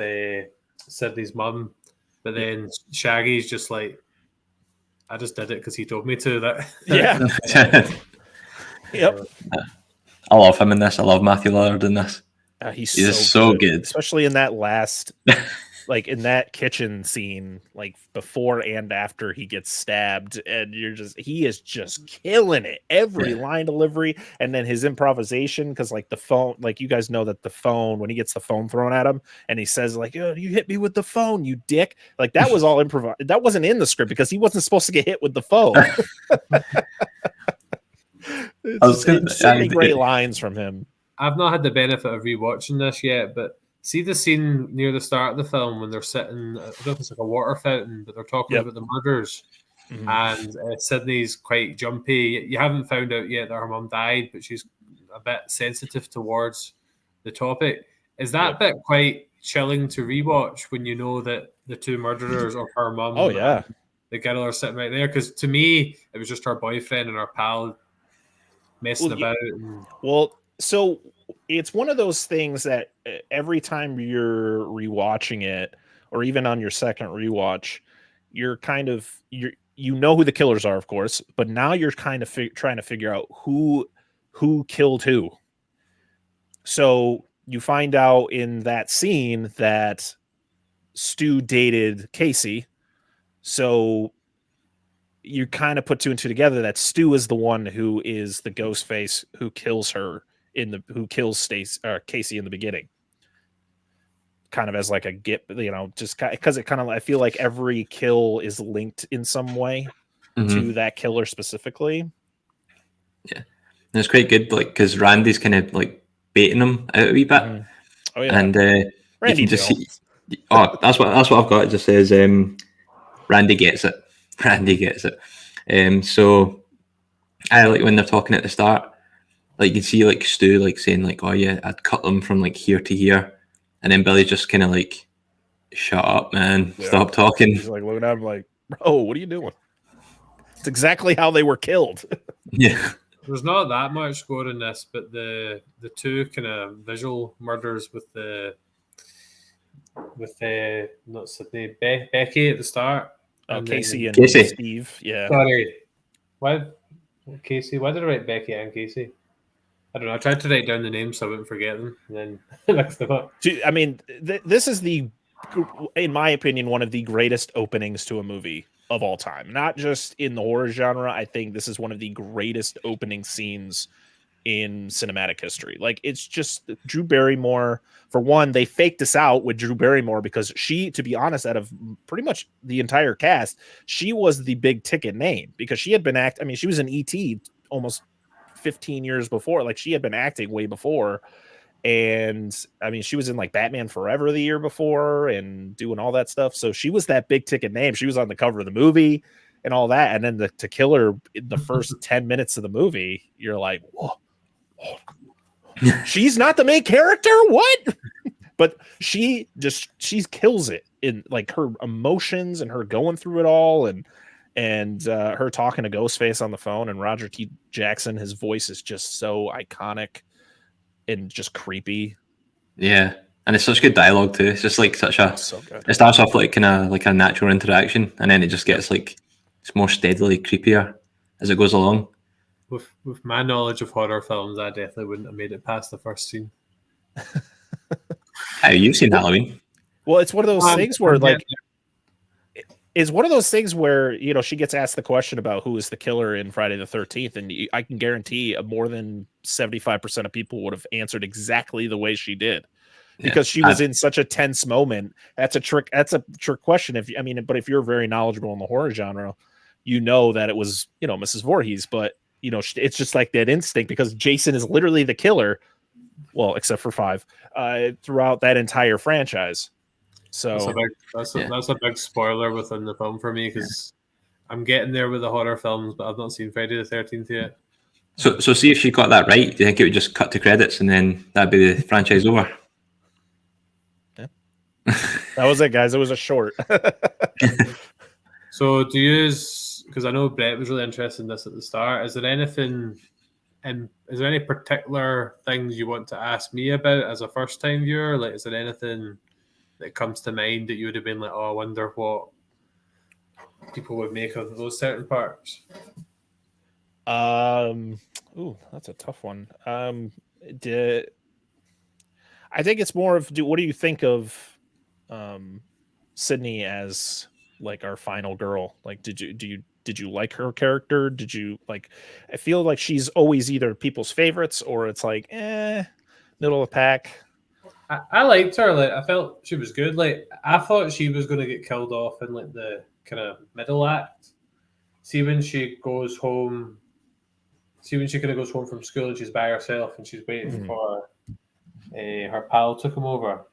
Sydney's mum, but then Shaggy's just like, I just did it because he told me to. Yep. I love him in this. I love Matthew Lillard in this. He's so good, especially in that last. Like in that kitchen scene, like before and after he gets stabbed, and he is just killing it. Every line delivery, and then his improvisation, because like the phone, like you guys know that the phone, when he gets the phone thrown at him and he says like, oh, you hit me with the phone, you dick. Like that was all improvised. That wasn't in the script because he wasn't supposed to get hit with the phone. So many great lines from him. I've not had the benefit of rewatching this yet, but see the scene near the start of the film when they're sitting, I don't know if it's like a water fountain, but they're talking about the murders. Mhm. And Sydney's quite jumpy. You haven't found out yet that her mum died, but she's a bit sensitive towards the topic. Is that bit quite chilling to rewatch when you know that the two murderers of her mum and the girl are sitting right there? Because to me, it was just her boyfriend and her pal messing about. Well, so it's one of those things that every time you're rewatching it, or even on your second rewatch, you're kind of you know who the killers are, of course, but now you're kind of trying to figure out who killed who. So you find out in that scene that Stu dated Casey, so you kind of put two and two together that Stu is the one who is the ghost face who kills her who kills Casey in the beginning. Kind of as like a get, just because it kind of, I feel like every kill is linked in some way to that killer specifically. Yeah, and it's quite good, like because Randy's kind of like baiting him out a wee bit. Oh yeah, and Randy you can just see. Oh, that's what I've got. It just says Randy gets it. Randy gets it. So I like when they're talking at the start, like you can see like Stu like saying like, "Oh yeah, I'd cut them from like here to here," and then Billy's just kind of like, "Shut up, man! Stop talking." He's like looking at him like, "Bro, what are you doing?" It's exactly how they were killed. Yeah. There's not that much gore in this, but the two kind of visual murders with not Sydney, Becky at the start. And Casey and Casey. Steve. Yeah. Sorry. Why Casey? Why did I write Becky and Casey? I don't know. I tried to write down the names so I wouldn't forget them, and then mixed them up. I mean, this is in my opinion, one of the greatest openings to a movie of all time. Not just in the horror genre. I think this is one of the greatest opening scenes in cinematic history. Like, it's just Drew Barrymore. For one, they faked this out with Drew Barrymore because she, to be honest, out of pretty much the entire cast, she was the big ticket name because she had been she was in E.T. almost 15 years before. Like, she had been acting way before. And I mean, she was in like Batman Forever the year before and doing all that stuff. So she was that big ticket name. She was on the cover of the movie and all that. And then to kill her in the first 10 minutes of the movie, you're like, whoa, she's not the main character. What? But she kills it in like her emotions and her going through it all. And her talking to Ghostface on the phone, and Roger T. Jackson, his voice is just so iconic and just creepy. Yeah, and it's such good dialogue too. It's just like such a. So good. It starts off like kind of like a natural interaction, and then it just gets like it's more steadily creepier as it goes along. With my knowledge of horror films, I definitely wouldn't have made it past the first scene. Have you seen Halloween? Well, it's one of those things where like. Is one of those things where, she gets asked the question about who is the killer in Friday the 13th, and I can guarantee more than 75% of people would have answered exactly the way she did, because she was in such a tense moment. That's a trick question. But if you're very knowledgeable in the horror genre, that it was, Mrs. Voorhees, but it's just like that instinct because Jason is literally the killer. Well, except for 5, throughout that entire franchise. So that's a big spoiler within the film for me because I'm getting there with the horror films, but I've not seen Friday the 13th yet. So see if she got that right. Do you think it would just cut to credits and then that'd be the franchise over? Yeah. That was it, guys. It was a short. So do you, because I know Brett was really interested in this at the start, is there anything, and is there any particular things you want to ask me about as a first-time viewer? Like, is there anything that comes to mind that you would have been like, oh, I wonder what people would make of those certain parts? Ooh, that's a tough one. I think it's more of what do you think of Sydney as like our final girl? Like, did you like her character? Did you like? I feel like she's always either people's favorites or it's like middle of the pack. I liked her. Like, I felt she was good. Like, I thought she was going to get killed off in like the kind of middle act. See when she goes home. See when she kind of goes home from school and she's by herself and she's waiting for Her pal took him over.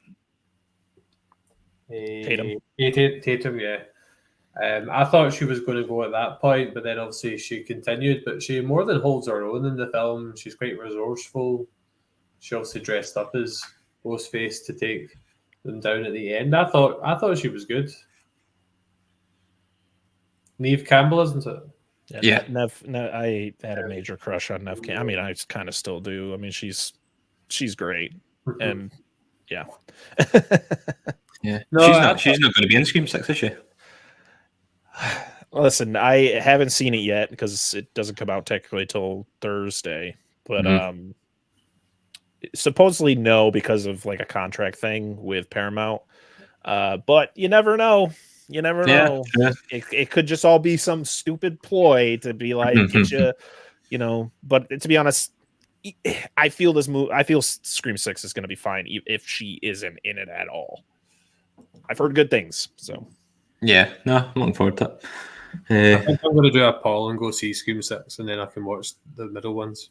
Tatum. Tatum, yeah. I thought she was going to go at that point, but then obviously she continued. But she more than holds her own in the film. She's quite resourceful. She obviously dressed up as Ghostface to take them down at the end. I thought she was good. Neve Campbell, isn't it? Yeah. I had a major crush on Neve. I mean, I kind of still do. I mean, she's great, and yeah. Yeah, No, she's not going to be in Scream 6, is she? Listen, I haven't seen it yet because it doesn't come out technically till Thursday, but supposedly no, because of like a contract thing with Paramount. But you never know. You never know. Yeah. It could just all be some stupid ploy to be like get you, But to be honest, I feel I feel Scream 6 is going to be fine if she isn't in it at all. I've heard good things, so yeah. No, I'm looking forward to it. I think I'm going to do a poll and go see Scream 6, and then I can watch the middle ones.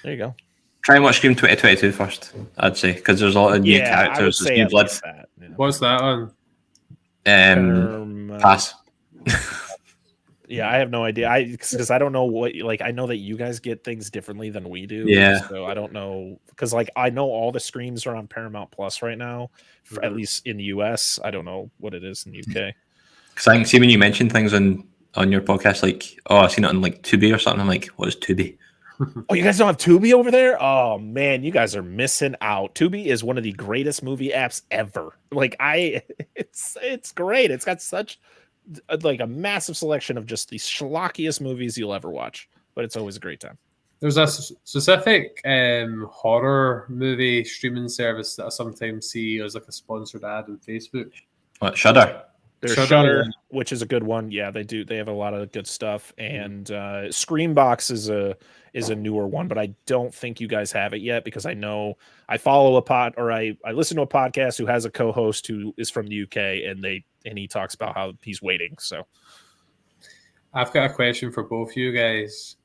There you go. Try and watch Scream 2022 first, I'd say, because there's a lot of new characters. I would say new blood. that, yeah. What's that on? Pass. Yeah, I have no idea. Because I don't know what, like, I know that you guys get things differently than we do. Yeah. So I don't know, because like I know all the Screams are on Paramount Plus right now, at least in the US. I don't know what it is in the UK. Because I can see when you mention things on your podcast, like, oh, I've seen it on like Tubi or something. I'm like, what is Tubi? Oh, you guys don't have Tubi over there? Oh man, you guys are missing out. Tubi is one of the greatest movie apps ever. Like it's great. It's got such like a massive selection of just the schlockiest movies you'll ever watch. But it's always a great time. There's a specific horror movie streaming service that I sometimes see as like a sponsored ad on Facebook. What, Shudder? There's Shudder, which is a good one. Yeah, they do. They have a lot of good stuff. And Screambox is a newer one, but I don't think you guys have it yet because I know I follow I listen to a podcast who has a co-host who is from the UK, and he talks about how he's waiting. So I've got a question for both you guys.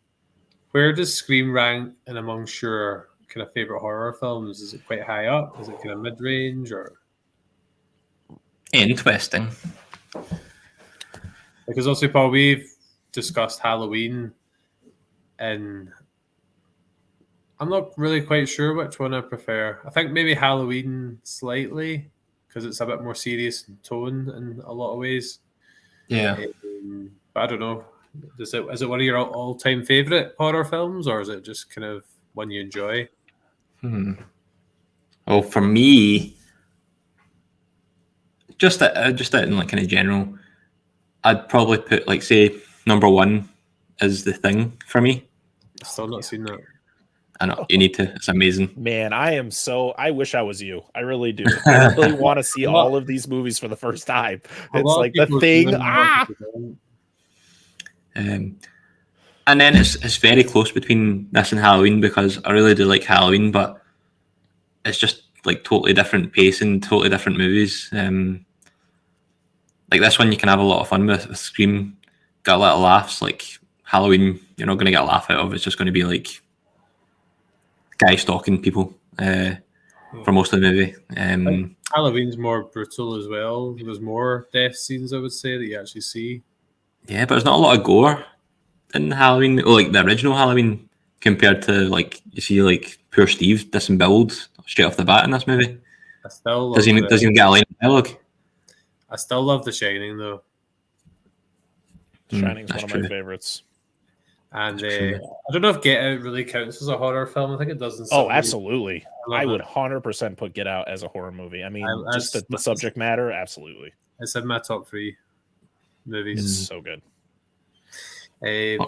Where does Scream rank in amongst your kind of favorite horror films? Is it quite high up? Is it kind of mid-range or? Interesting. Because also, Paul, we've discussed Halloween, and I'm not really quite sure which one I prefer. I think maybe Halloween slightly, because it's a bit more serious in tone in a lot of ways. Yeah. But I don't know. Is it one of your all-time favorite horror films, or is it just kind of one you enjoy? Well, for me, just in like kind of general, I'd probably put like say number one is The Thing for me. I've still not seen that. I know you need to. It's amazing. Man, I wish I was you. I really do. I really want to see all of these movies for the first time. It's like The Thing. And then it's very close between this and Halloween because I really do like Halloween, but it's just like totally different pacing, totally different movies. Like this one, you can have a lot of fun with Scream, got a lot of laughs. Like Halloween, you're not going to get a laugh out of. It's just going to be like guy stalking people for most of the movie. Halloween's more brutal as well. There's more death scenes, I would say, that you actually see. Yeah, but there's not a lot of gore in Halloween, or like the original Halloween, compared to like you see like poor Steve disemboweled straight off the bat in this movie. I still doesn't even get a line of dialogue. I still love The Shining though. Shining's one of my favorites. And I don't know if Get Out really counts as a horror film. I think it doesn't. Oh, absolutely. I would 100% put Get Out as a horror movie. I mean, just the subject matter, absolutely. It's in my top 3 movies. It's so good.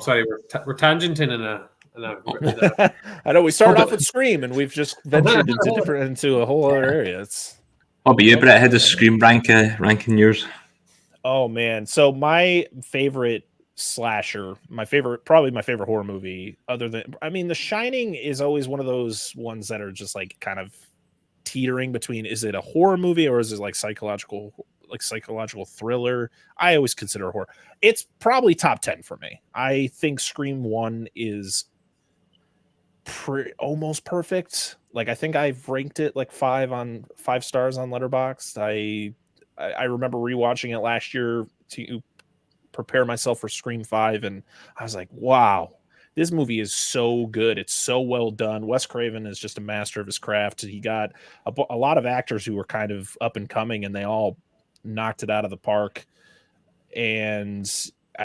Sorry, we're tangenting in a I know we started off with Scream, and we've just ventured into a whole other area. What about you, Brett? How does Scream ranking yours? Oh man, so my favorite slasher, probably my favorite horror movie, The Shining is always one of those ones that are just like kind of teetering between, is it a horror movie or is it like psychological thriller? I always consider horror. It's probably top 10 for me. I think Scream 1 is almost perfect. Like I think I've ranked it like 5 stars on Letterboxd. I remember rewatching it last year to prepare myself for Scream 5, and I was like, wow, this movie is so good. It's so well done. Wes Craven is just a master of his craft. He got a lot of actors who were kind of up and coming, and they all knocked it out of the park. And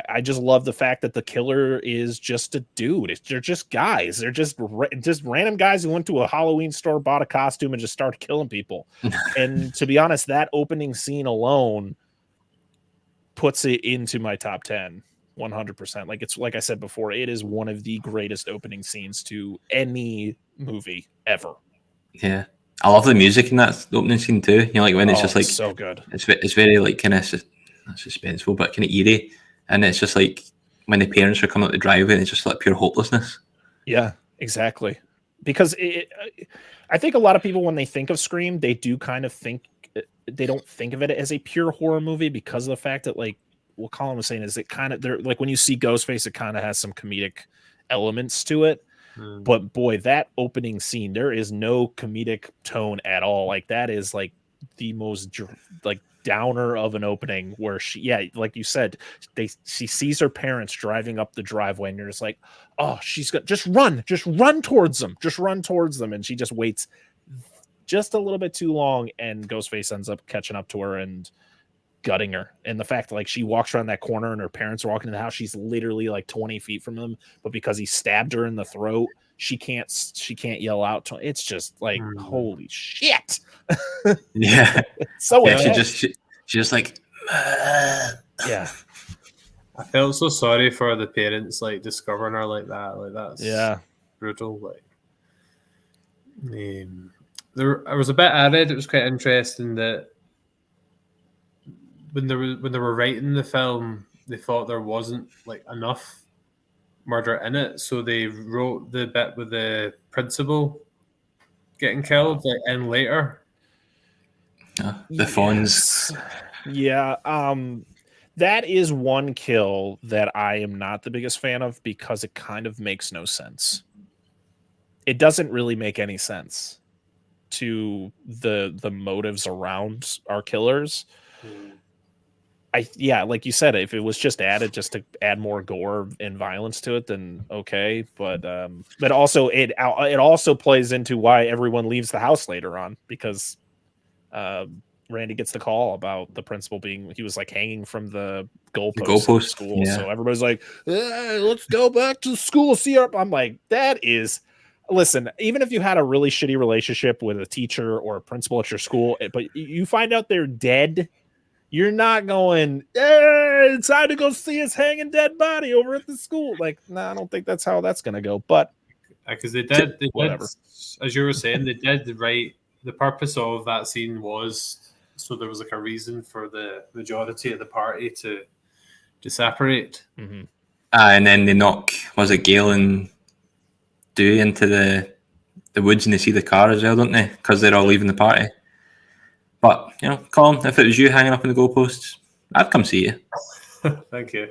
I just love the fact that the killer is just a dude. They're just guys. They're just random guys who went to a Halloween store, bought a costume, and just started killing people. And to be honest, that opening scene alone puts it into my top 10, 100%. Like it's like I said before, it is one of the greatest opening scenes to any movie ever. Yeah, I love the music in that opening scene too. You know, like when it's just like so good. It's very like kind of not suspenseful, but kind of eerie. And it's just like when the parents are coming up the driveway, and it's just like pure hopelessness. Yeah, exactly. Because I think a lot of people, when they think of Scream, they do kind of think, they don't think of it as a pure horror movie because of the fact that, like what Colin was saying, is it kind of, they're like when you see Ghostface, it kind of has some comedic elements to it. But boy, that opening scene, there is no comedic tone at all. Like that is like the most like downer of an opening, where like you said, she sees her parents driving up the driveway, and you're just like, oh, she's got just run towards them, and she just waits just a little bit too long, and Ghostface ends up catching up to her and gutting her. And the fact that like she walks around that corner and her parents are walking in the house, she's literally like 20 feet from them, but because he stabbed her in the throat, she can't yell out. It's just like, holy shit. Yeah. So yeah, she just like yeah. I felt so sorry for the parents, like discovering her like that. Like that's brutal. Like I was a bit added. It was quite interesting that when they were writing the film, they thought there wasn't like enough murder in it, so they wrote the bit with the principal getting killed in later. The Fonz. Yeah. That is one kill that I am not the biggest fan of, because it kind of makes no sense. It doesn't really make any sense to the motives around our killers. Like you said, if it was just added just to add more gore and violence to it, then okay. But also it also plays into why everyone leaves the house later on, because Randy gets the call about the principal he was like hanging from the goalpost of school. Yeah. So everybody's like, let's go back to school. See her. I'm like, listen, even if you had a really shitty relationship with a teacher or a principal at your school, but you find out they're dead, you're not going, it's time to go see his hanging dead body over at the school. Like, I don't think that's how that's going to go. But because they did, as you were saying, they did right. The purpose of that scene was so there was like a reason for the majority of the party to separate. Mm-hmm. And then they knock, was it Gail and Dewey into the woods, and they see the car as well, don't they? Because they're all leaving the party. But, you know, Colin, if it was you hanging up in the goalposts, I'd come see you. Thank you.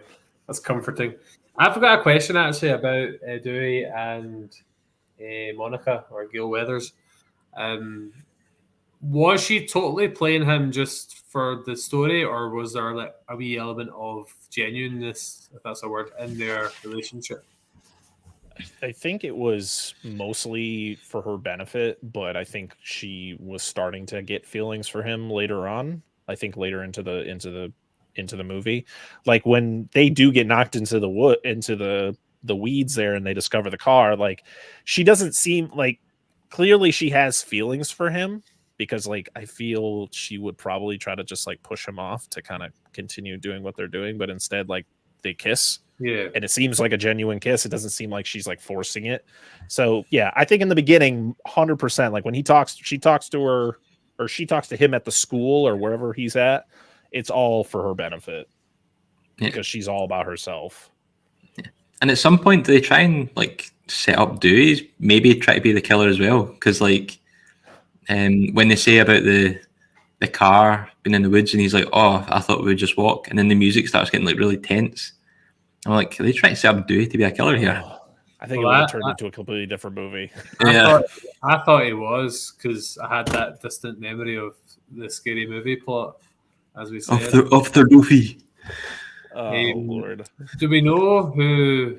That's comforting. I've got a question actually about Dewey and Monica, or Gail Weathers. Was she totally playing him just for the story, or was there like a wee element of genuineness, if that's a word, in their relationship? I think it was mostly for her benefit, but I think she was starting to get feelings for him later on. I think later into the movie, like when they do get knocked into the weeds there, and they discover the car. Like, she doesn't seem like, clearly she has feelings for him, because like I feel she would probably try to just like push him off to kind of continue doing what they're doing, but instead like they kiss. Yeah. And it seems like a genuine kiss. It doesn't seem like she's like forcing it. So yeah, I think in the beginning, 100%, like when she talks to her, or she talks to him at the school or wherever he's at, it's all for her benefit, because she's all about herself. Yeah. And at some point they try and like set up Dewey, maybe try to be the killer as well. Because like when they say about the car being in the woods, and he's like, oh, I thought we would just walk. And then the music starts getting like really tense. I'm like, are they trying to set up Dewey to be a killer here? I think Well, it would have turned into a completely different movie. I thought it was because I had that distant memory of the scary movie plot, as we said. Of the Luffy. Oh, Lord. Do we know who...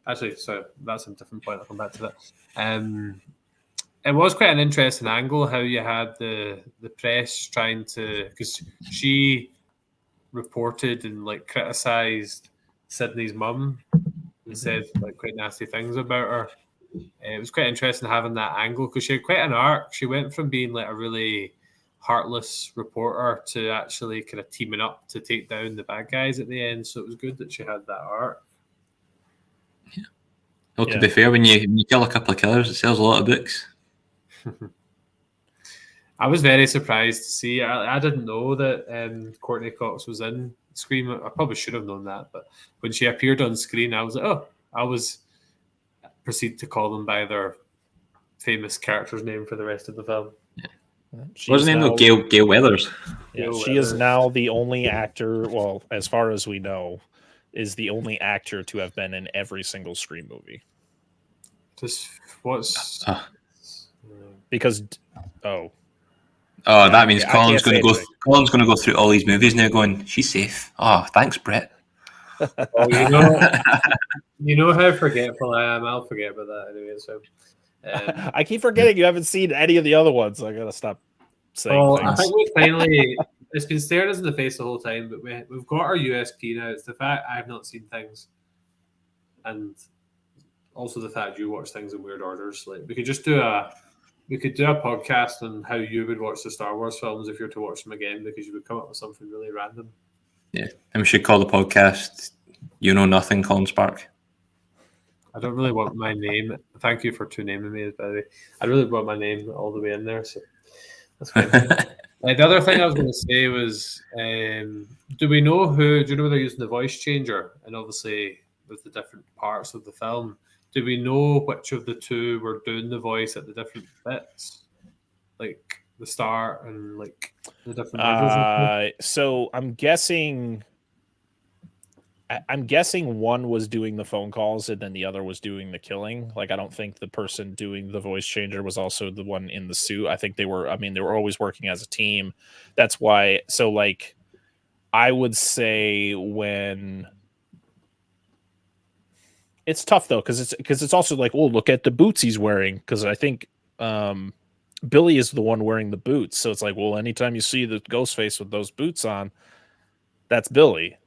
Actually, sorry, that's a different point. I'll come back to that. It was quite an interesting angle how you had the press trying to... Because she reported and like criticised Sydney's mum and said like quite nasty things about her. It was quite interesting having that angle because she had quite an arc. She went from being like a really heartless reporter to actually kind of teaming up to take down the bad guys at the end. So it was good that she had that arc. Yeah. Well, to be fair, when you kill a couple of killers, it sells a lot of books. I was very surprised to see. I didn't know that Courtney Cox was in Scream. I probably should have known that, but when she appeared on screen, I was like, oh, I was proceed to call them by their famous character's name for the rest of the film. Yeah. Wasn't her name though Gail Weathers? Yeah, she is now the only actor, well, as far as we know, is the only actor to have been in every single Scream movie. Just what's because that means Colin's going to go through all these movies now going, she's safe. Oh, thanks, Brett. Oh, you know how forgetful I am. I'll forget about that anyway. So I keep forgetting you haven't seen any of the other ones. I gotta stop saying things. I think we finally. It's been staring us in the face the whole time, but we've got our USP now. It's the fact I've not seen things, and also the fact you watch things in weird orders. Like we could do a podcast on how you would watch the Star Wars films if you were to watch them again, because you would come up with something really random. Yeah, and we should call the podcast "You Know Nothing, Colin Spark." I don't really want my name. Thank you for naming me, by the way. I really want my name all the way in there, so that's fine. The other thing I was going to say was, do we know who? Do you know they're using the voice changer? And obviously, with the different parts of the film, do we know which of the two were doing the voice at the different bits, like the start and like the different? So I'm guessing one was doing the phone calls and then the other was doing the killing. Like, I don't think the person doing the voice changer was also the one in the suit. I think they were always working as a team. That's why. So like, I would say when it's tough though, because it's also like, oh, look at the boots he's wearing. Cause I think, Billy is the one wearing the boots. So it's like, well, anytime you see the Ghostface with those boots on, that's Billy.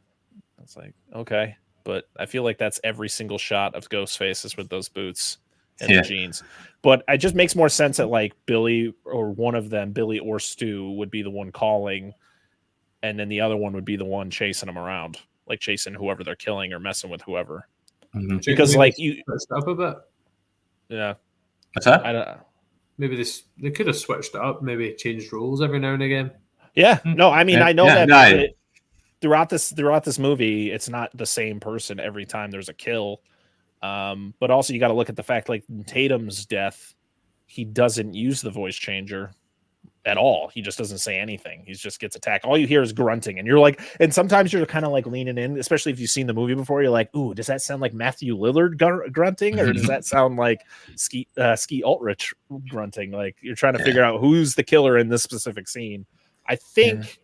It's like, okay, but I feel like that's every single shot of Ghostface is with those boots and the jeans. But it just makes more sense that like Billy or one of them, Billy or Stu, would be the one calling, and then the other one would be the one chasing them around, like chasing whoever they're killing or messing with whoever. Mm-hmm. Because like you up a bit. Yeah. What's that? I don't. Maybe they could have switched it up. Maybe changed roles every now and again. Yeah. No, I mean I know that. No. Throughout this movie, it's not the same person every time there's a kill. But also you got to look at the fact, like in Tatum's death, he doesn't use the voice changer at all. He just doesn't say anything. He just gets attacked. All you hear is grunting, and you're like, and sometimes you're kind of like leaning in, especially if you've seen the movie before. You're like, ooh, does that sound like Matthew Lillard grunting, or does that sound like Skeet Ulrich grunting? Like you're trying to figure out who's the killer in this specific scene. I think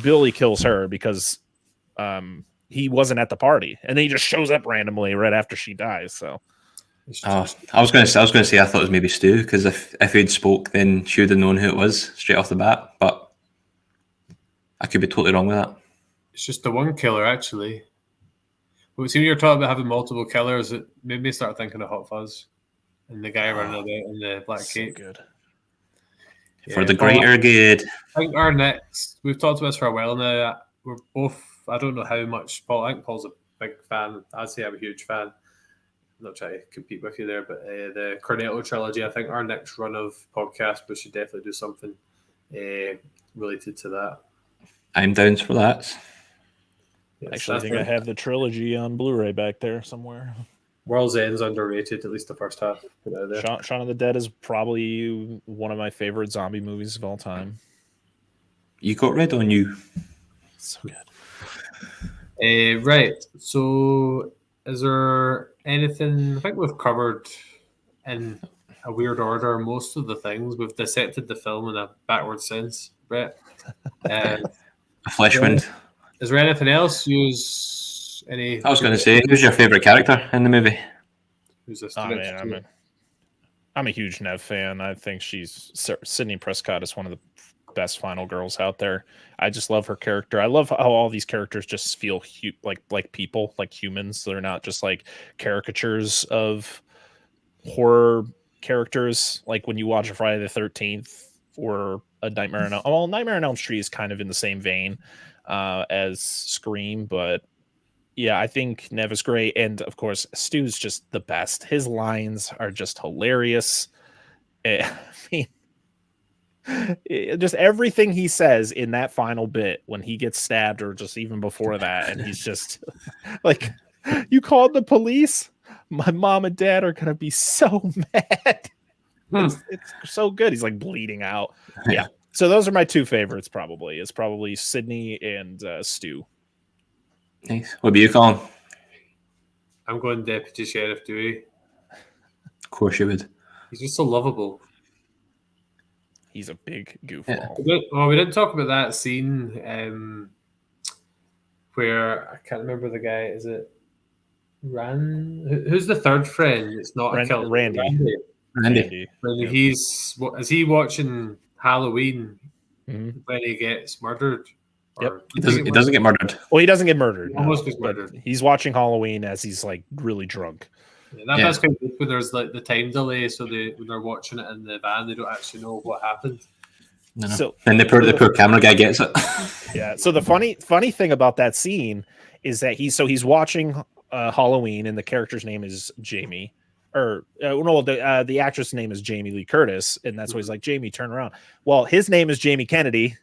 Billy kills her because he wasn't at the party, and then he just shows up randomly right after she dies. So, I was going to say I thought it was maybe Stu, because if he'd spoke, then she would have known who it was straight off the bat. But I could be totally wrong with that. It's just the one killer, actually. But see, when you're talking about having multiple killers, it made me start thinking of Hot Fuzz and the guy running about in the black cape. Good. For the greater good. I think our next, we've talked about this for a while now. We're both, I don't know how much Paul, I think Paul's a big fan. I'd say I'm a huge fan. I'm not trying to compete with you there, but the Cornetto trilogy, I think our next run of podcasts, we should definitely do something related to that. I'm down for that. Yes, actually, I think I have the trilogy on Blu-ray back there somewhere. World's End's underrated, at least the first half. Put out there. Shaun of the Dead is probably one of my favorite zombie movies of all time. You got red on you. So good. Right. So, is there anything? I think we've covered in a weird order most of the things. We've dissected the film in a backward sense, Brett. A flesh wound. Is there anything else? Use any? I was going to say, who's your favourite character in the movie? Who's this? Oh, man, I'm a huge Nev fan. I think Sidney Prescott is one of the best final girls out there. I just love her character. I love how all these characters just feel like people, like humans. They're not just like caricatures of horror characters. Like when you watch a Friday the 13th or a Nightmare on Elm Street is kind of in the same vein as Scream, but yeah, I think Nev is great. And of course, Stu's just the best. His lines are just hilarious. I mean, just everything he says in that final bit when he gets stabbed or just even before that. And he's just like, you called the police? My mom and dad are going to be so mad. It's so good. He's like bleeding out. Yeah. So those are my two favorites probably. It's probably Sydney and Stu. Nice. What about you, Colin? I'm going Deputy Sheriff Dewey. Of course you would. He's just so lovable. He's a big goofball. Yeah. Well, we didn't talk about that scene where I can't remember the guy. Is it Who's the third friend? It's not a killer. Randy. Is he watching Halloween when he gets murdered? Yep. He doesn't get murdered. Well, he doesn't get murdered. He almost gets murdered. He's watching Halloween as he's like really drunk. Yeah, that's kind of good when there's like the time delay, so when they're watching it in the van, they don't actually know what happened. No. So, and the poor camera guy gets it. Yeah. So the funny thing about that scene is that he's watching Halloween, and the character's name is Jamie. The actress' name is Jamie Lee Curtis, and that's why he's like, Jamie, turn around. Well, his name is Jamie Kennedy,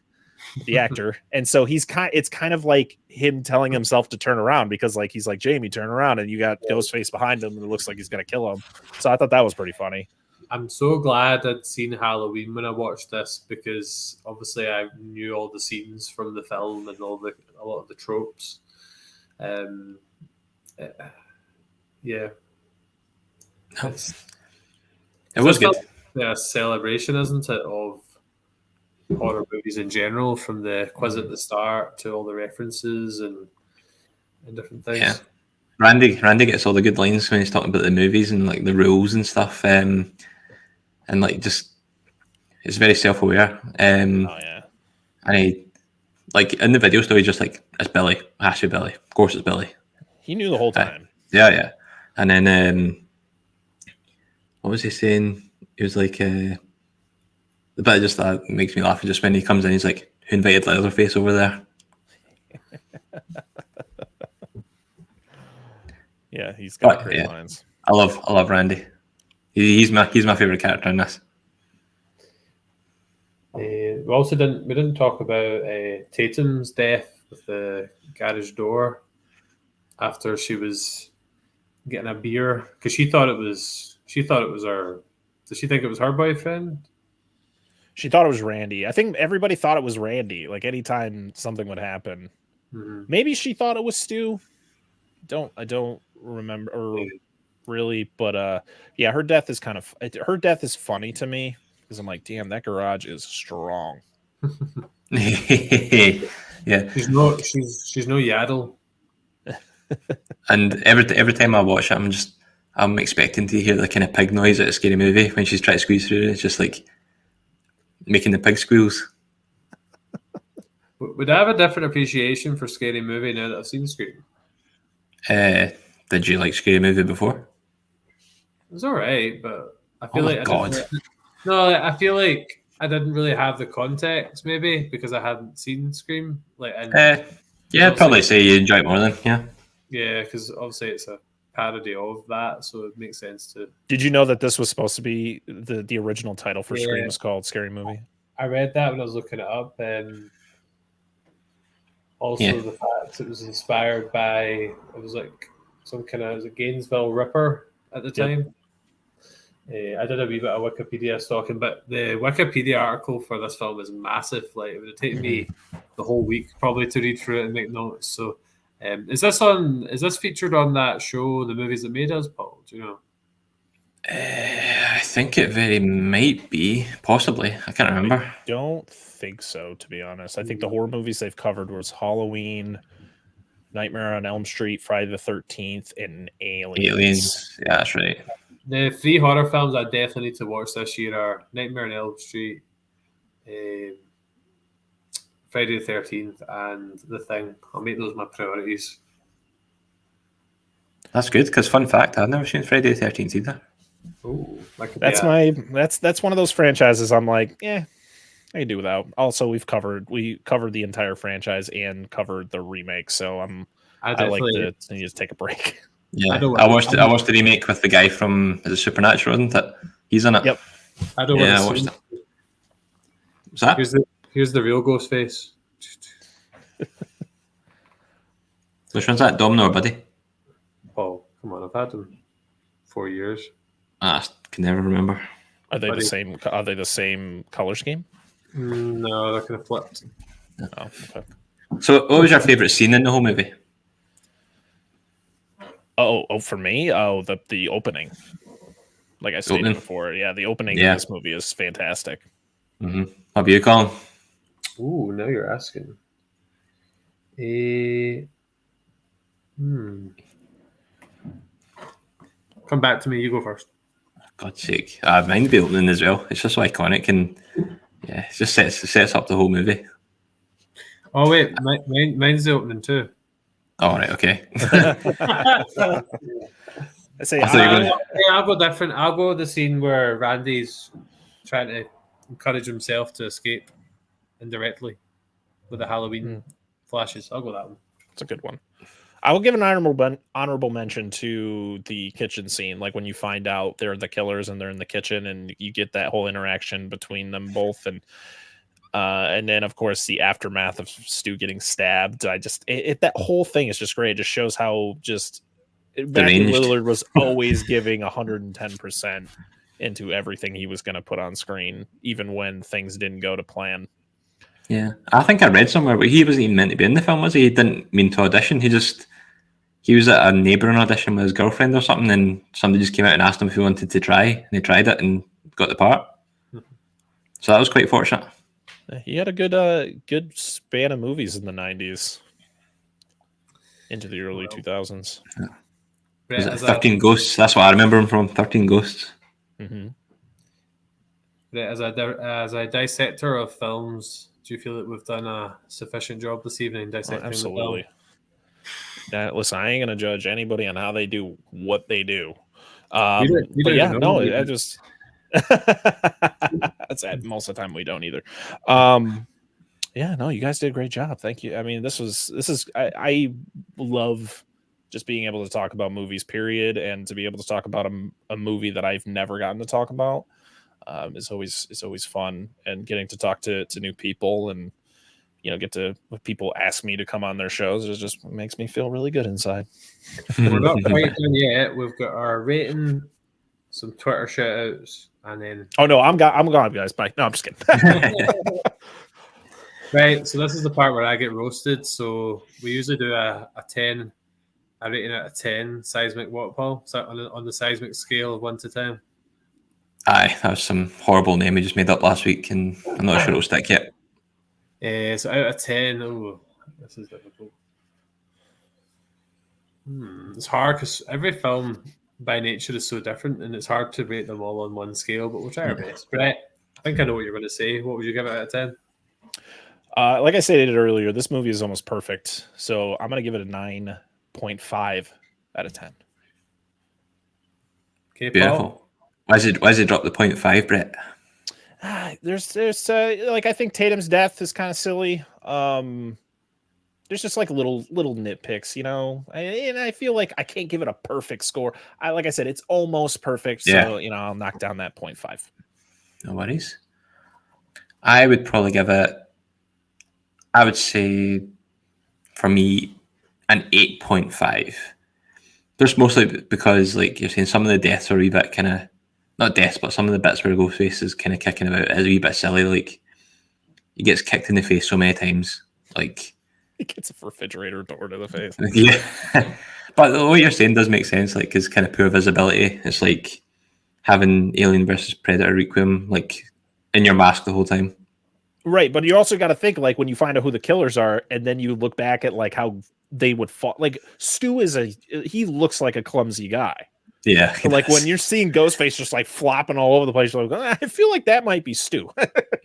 the actor, and so it's kind of like him telling himself to turn around because like he's like, Jamie, turn around, and you got Ghostface behind him, and it looks like he's gonna kill him. So I thought that was pretty funny. I'm so glad I'd seen Halloween when I watched this because obviously I knew all the scenes from the film and a lot of the tropes. Yeah. It was good. A celebration, isn't it, of horror movies in general, from the quiz at the start to all the references and different things. Yeah, Randy gets all the good lines when he's talking about the movies and like the rules and stuff, and like just it's very self-aware. And he like in the video story, just like it's Billy, it has to be Billy. Of course, it's Billy. He knew the whole time. Yeah, and then what was he saying? He was like, the bit just that makes me laugh. Just when he comes in, he's like, "Who invited Leatherface over there?" Yeah, he's got great lines. I love Randy. He's my favorite character in this. We also didn't talk about Tatum's death with the garage door after she was getting a beer because she thought it was her. Did she think it was her boyfriend? She thought it was Randy. I think everybody thought it was Randy. Like anytime something would happen, maybe she thought it was Stu. I don't remember or really, but her death is her death is funny to me because I'm like, damn, that garage is strong. Yeah, she's no Yaddle. And every time I watch it, I'm expecting to hear the kind of pig noise at a Scary Movie when she's trying to squeeze through. It's just like making the pig squeals. Would I have a different appreciation for Scary Movie now that I've seen Scream? Did you like Scary Movie before? It was alright, but I feel I feel like I didn't really have the context, maybe because I hadn't seen Scream. I'd probably say you enjoy it more than Yeah, because obviously it's a parody of that, so it makes sense to. Did you know that this was supposed to be the original title for Scream was called Scary Movie? I read that when I was looking it up, and also the fact it was inspired by it was like some kind of Gainesville Ripper at the time. I did a wee bit of Wikipedia stalking, but the Wikipedia article for this film is massive. Like it would have taken me the whole week probably to read through it and make notes. So Is this featured on that show, The Movies That Made Us, Paul? Do you know? I think it very might be, possibly. I can't remember. I don't think so, to be honest. I think the horror movies they've covered was Halloween, Nightmare on Elm Street, Friday the 13th, and Aliens. Yeah, that's right. The 3 horror films I definitely need to watch this year are Nightmare on Elm Street, Friday the 13th, and The Thing. I'll make those my priorities. That's good, because fun fact, I've never seen Friday the 13th either. Ooh, That's one of those franchises I'm like, I can do without. Also, we covered the entire franchise and covered the remake, so I like to need to take a break. Yeah, I watched the remake with the guy from Supernatural, isn't it? He's in it. Yep. I watched it. What's that? Here's the real ghost face. Which one's that? Domino or Buddy? Oh, come on! I've had them 4 years. I can never remember. Are they the same? Are they the same color scheme? No, they're kind of flipped. Oh, okay. So, what was your favorite scene in the whole movie? Oh, for me, the opening. Like I stated before, the opening of this movie is fantastic. Mm-hmm. How about you, Colin? Ooh, now you're asking. Come back to me. You go first. God's sake. Mine'd be opening as well. It's just so iconic and it just sets up the whole movie. Oh, wait. Mine's the opening too. Oh, right. Okay. I say, I'll go different. I'll go the scene where Randy's trying to encourage himself to escape indirectly with the Halloween flashes. I'll go that one. It's a good one. I will give an honorable mention to the kitchen scene, like when you find out they're the killers and they're in the kitchen, and you get that whole interaction between them both, and then of course the aftermath of Stu getting stabbed. That whole thing is just great. It just shows how Matthew Lillard was always giving 110% into everything he was going to put on screen, even when things didn't go to plan. Yeah, I think I read somewhere, but he wasn't even meant to be in the film, was he? He didn't mean to audition. He was at a neighbouring audition with his girlfriend or something, and somebody just came out and asked him if he wanted to try, and he tried it and got the part. So that was quite fortunate. He had a good span of movies in the 90s into the early 2000s. Yeah. Was it 13 Ghosts? That's what I remember him from, 13 Ghosts. Mm-hmm. As a dissector of films, do you feel that we've done a sufficient job this evening dissecting absolutely. Listen, I ain't gonna judge anybody on how they do what they do. I just that's it. Most of the time we don't either. You guys did a great job. Thank you. I mean, I love just being able to talk about movies, period, and to be able to talk about a movie that I've never gotten to talk about. Is always fun, and getting to talk to new people and get to people ask me to come on their shows. It just makes me feel really good inside. We're not quite done yet. We've got our rating, some Twitter shout outs, and then I'm gone, guys. Bye. No, I'm just kidding. Right, so this is the part where I get roasted. So we usually do a rating out of 10 seismic what, Paul? On the seismic scale of 1 to 10. Aye, that was some horrible name we just made up last week, and I'm not sure it'll stick yet. So out of 10, this is difficult. It's hard because every film by nature is so different, and it's hard to rate them all on one scale, but we'll try our best. Brett, I think I know what you're going to say. What would you give it out of 10? Like I stated earlier, this movie is almost perfect, so I'm going to give it a 9.5 out of 10. Okay, beautiful. Paul? Why does it drop the 0.5, Brett? There's like, I think Tatum's death is kind of silly. There's just like little nitpicks, and I feel like I can't give it a perfect score. Like I said, it's almost perfect. Yeah. So, I'll knock down that 0.5. No worries. I would probably give it, I would say, for me, an 8.5. Just mostly because, like you're saying, some of the deaths are a wee bit kind of, not deaths, but some of the bits where Ghostface is kind of kicking about is a wee bit silly. Like, he gets kicked in the face so many times. Like, He gets a refrigerator door to the face. Yeah. But what you're saying does make sense, like, because kind of poor visibility. It's like having Alien versus Predator Requiem, like, in your mask the whole time. Right, but you also got to think, like, when you find out who the killers are, and then you look back at like how they would fall. Like, Stu he looks like a clumsy guy. Yeah. So, like, when you're seeing Ghostface just like flopping all over the place, you're like, I feel like that might be Stu.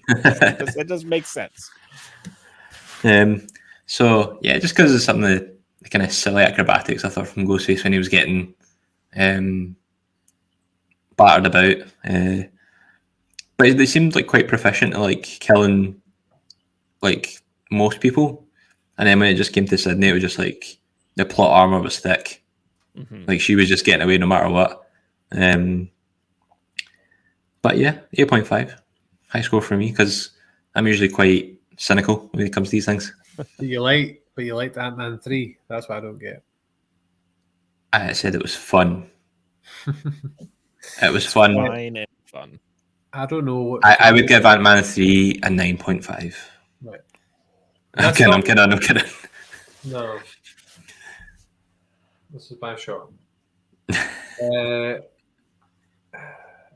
It does make sense. So yeah, just because of some of the kind of silly acrobatics I thought from Ghostface when he was getting battered about, but they seemed like quite proficient at like killing like most people, and then when it just came to Sydney, it was just like the plot armor was thick. Mm-hmm. Like she was just getting away no matter what. But yeah, 8.5, high score for me because I'm usually quite cynical when it comes to these things. But you liked Ant-Man 3. That's what I don't get. I said it was fun. It was fun. Fine and fun. I don't know what I would give Ant-Man 3 a 9.5. Right. I'm kidding. No. This is my shot.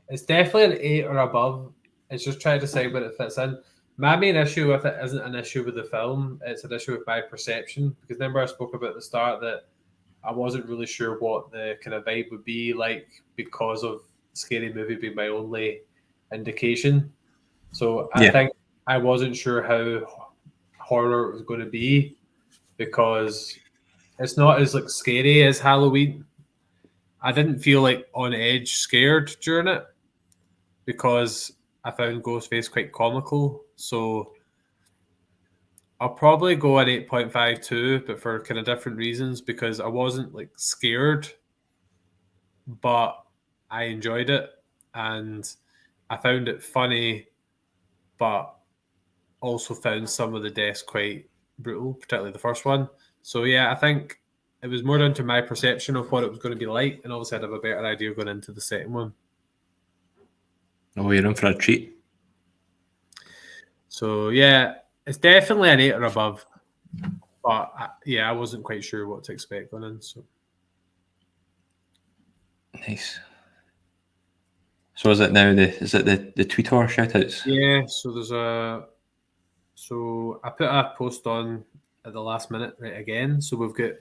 It's definitely an 8 or above. It's just trying to decide when it fits in. My main issue with it isn't an issue with the film. It's an issue with my perception. Because remember I spoke about at the start that I wasn't really sure what the kind of vibe would be like because of Scary Movie being my only indication. So I think I wasn't sure how horror it was going to be because it's not as like scary as Halloween. I didn't feel like on edge scared during it because I found Ghostface quite comical. So I'll probably go an 8.5 too, but for kind of different reasons because I wasn't like scared, but I enjoyed it and I found it funny, but also found some of the deaths quite brutal, particularly the first one. So yeah, I think it was more down to my perception of what it was going to be like, and obviously I'd have a better idea going into the second one. Oh, you're in for a treat. So yeah, it's definitely an 8 or above, but I wasn't quite sure what to expect going in. So nice. So is it now the Twitter shoutouts? Yeah, so I put a post on at the last minute right again. So we've got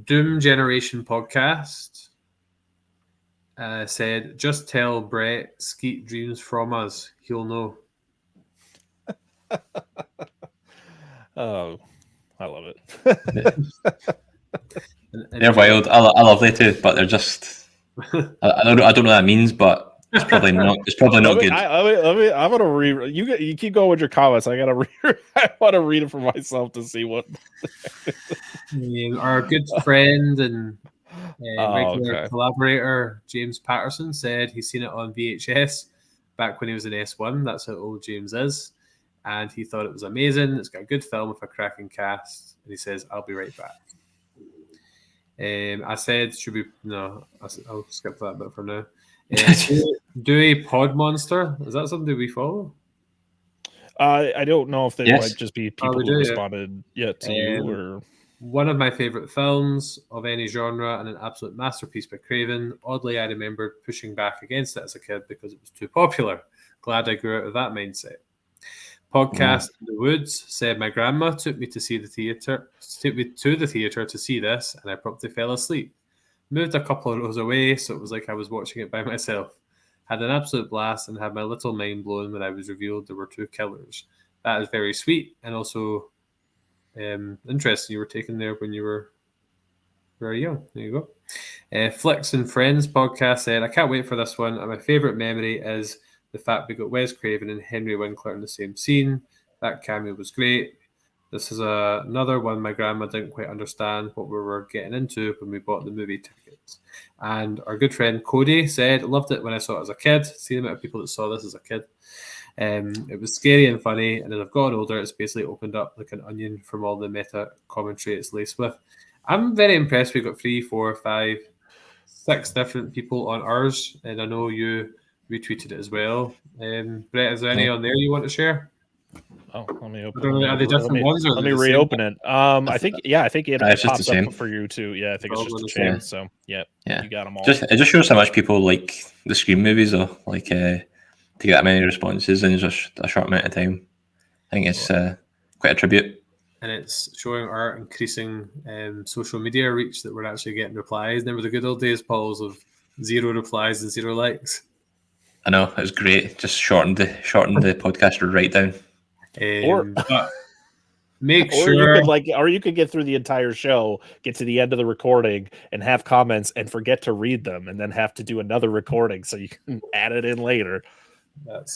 Doom Generation Podcast said, just tell Brett Skeet dreams from us. He'll know. Oh, I love it. They're wild. I love they too, but they're just. I don't know what that means, but it's probably not. It's probably not good. I'm gonna read. You keep going with your comments. I gotta read. I want to read it for myself to see what. Our good friend and regular okay. collaborator James Patterson said he's seen it on VHS back when he was in S1. That's how old James is, and he thought it was amazing. It's got a good film with a cracking cast, and he says, "I'll be right back." I said, "Should we?" No, I'll skip that bit for now. Do a pod monster? Is that something we follow? I don't know if they might just be people who responded to you or. One of my favorite films of any genre and an absolute masterpiece by Craven. Oddly, I remembered pushing back against it as a kid because it was too popular. Glad I grew out of that mindset. Podcast in the Woods said my grandma took me to the theater to see this, and I promptly fell asleep. Moved a couple of rows away, so it was like I was watching it by myself. Had an absolute blast and had my little mind blown when I was revealed there were two killers. That is very sweet and also interesting. You were taken there when you were very young. There you go. Flicks and Friends podcast said, I can't wait for this one. And my favourite memory is the fact we got Wes Craven and Henry Winkler in the same scene. That cameo was great. This is another one my grandma didn't quite understand what we were getting into when we bought the movie tickets. And our good friend Cody said, loved it when I saw it as a kid. See the amount of people that saw this as a kid. It was scary and funny, and as I've gotten older, it's basically opened up like an onion from all the meta commentary it's laced with. I'm very impressed. We've got 3, 4, 5, 6 different people on ours, and I know you retweeted it as well. Brett, is there any on there you want to share? Oh, let me I open. don't know, are they different ones or Let are me they the same? reopen it. I think it It's just the pops same. up for you too. Yeah, I think it's Probably just the a same. change. So yeah, Yeah, you got them all. it just shows how much people like the Scream movies, though. Like to get that many responses in just a short amount of time, I think it's quite a tribute. And it's showing our increasing social media reach that we're actually getting replies. Never the good old days, Pauls, of 0 replies and 0 likes. I know, it was great. Just shortened the podcast right down. But make Or sure you could get through the entire show, get to the end of the recording, and have comments and forget to read them, and then have to do another recording so you can add it in later.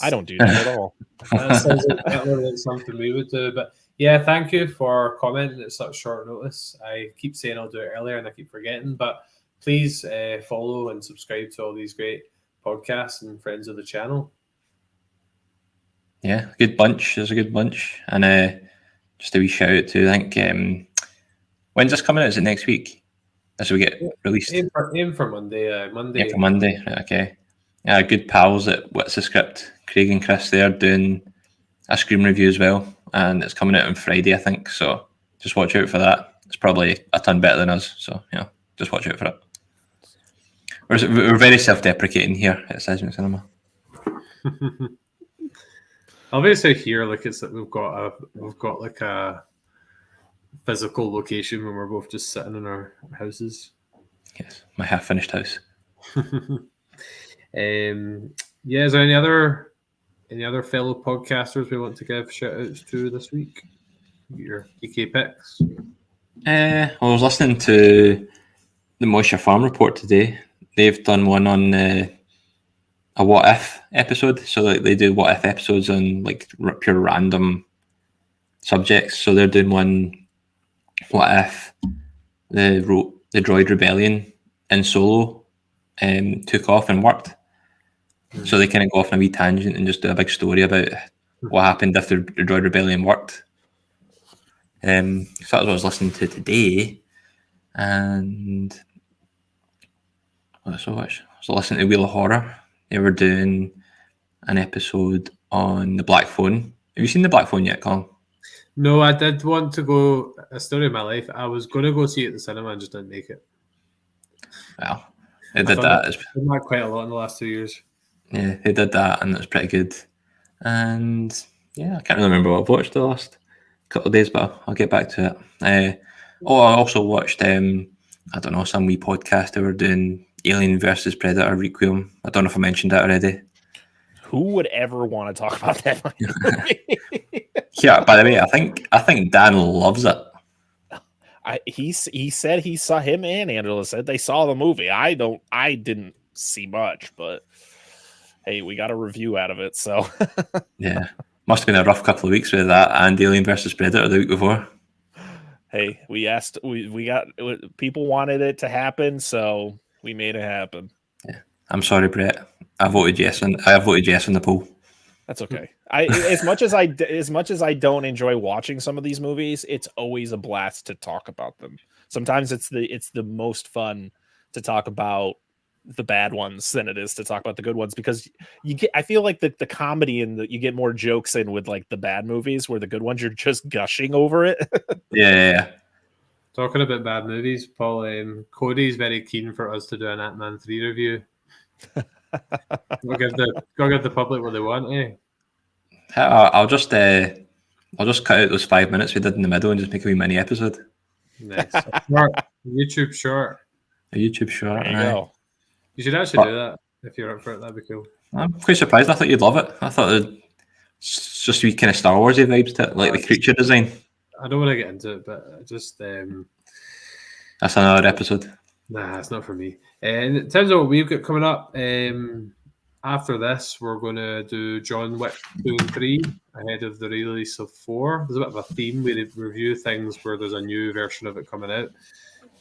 I don't do that at all. That sounds like something we would do. But yeah, thank you for commenting at such short notice. I keep saying I'll do it earlier and I keep forgetting, but please follow and subscribe to all these great podcasts and friends of the channel. Yeah, good bunch. There's a good bunch. And just a wee shout out to, I think, when's this coming out? Is it next week? This will get released. Aim for Monday. Monday. Aim for Monday. Right, okay. Good pals at What's the Script. Craig and Chris there doing a Scream review as well. And it's coming out on Friday, I think. So just watch out for that. It's probably a ton better than us. So, just watch out for it. We're very self-deprecating here at Seismic Cinema. Obviously here, like it's like we've got like a physical location when we're both just sitting in our houses. Yes, my half-finished house. Is there any other fellow podcasters we want to give shout-outs to this week? Your EK picks. I was listening to the Moisture Farm Report today. They've done one on a what if episode. So like they do what if episodes on like pure random subjects. So they're doing one what if the droid rebellion in Solo took off and worked. So they kind of go off on a wee tangent and just do a big story about what happened if the droid rebellion worked. So that's what I was listening to today. And so I was listening to Wheel of Horror. They were doing an episode on the Black Phone. Have you seen the Black Phone yet, Colin? No, I did want to go. A story of my life. I was going to go see it at the cinema and just didn't make it. Well, they did that. It's been that quite a lot in the last 2 years. Yeah, they did that, and it was pretty good. And yeah, I can't really remember what I've watched the last couple of days, but I'll get back to it. I also watched I don't know, some wee podcast they were doing Alien versus Predator Requiem. I don't know if I mentioned that already. Who would ever want to talk about that? Yeah, by the way, I think Dan loves it. He said he saw, him and Angela said they saw the movie. I didn't see much, but hey, we got a review out of it, so yeah. Must have been a rough couple of weeks with that and Alien versus Predator the week before. Hey, we asked, we got, people wanted it to happen, so we made it happen. Yeah, I'm sorry, Brett. I voted yes on the poll. That's okay. As much as I don't enjoy watching some of these movies, it's always a blast to talk about them. Sometimes it's the most fun to talk about the bad ones than it is to talk about the good ones, because I feel like the comedy and you get more jokes in with like the bad movies, where the good ones you're just gushing over it. Yeah. Talking about bad movies, Paul, Cody's very keen for us to do an Ant-Man 3 review. Go give the public what they want, eh? I'll just cut out those 5 minutes we did in the middle and just make a wee mini episode. Nice. Short. YouTube short. A YouTube short. There you go. You should actually do that if you're up for it. That'd be cool. I'm quite surprised. I thought you'd love it. I thought it's just wee kind of Star Warsy vibes to it, like the creature design. I don't want to get into it, but just that's another episode. Nah, it's not for me. And in terms of what we've got coming up, after this, we're going to do John Wick 2 and 3 ahead of the release of 4. There's a bit of a theme. We review things where there's a new version of it coming out.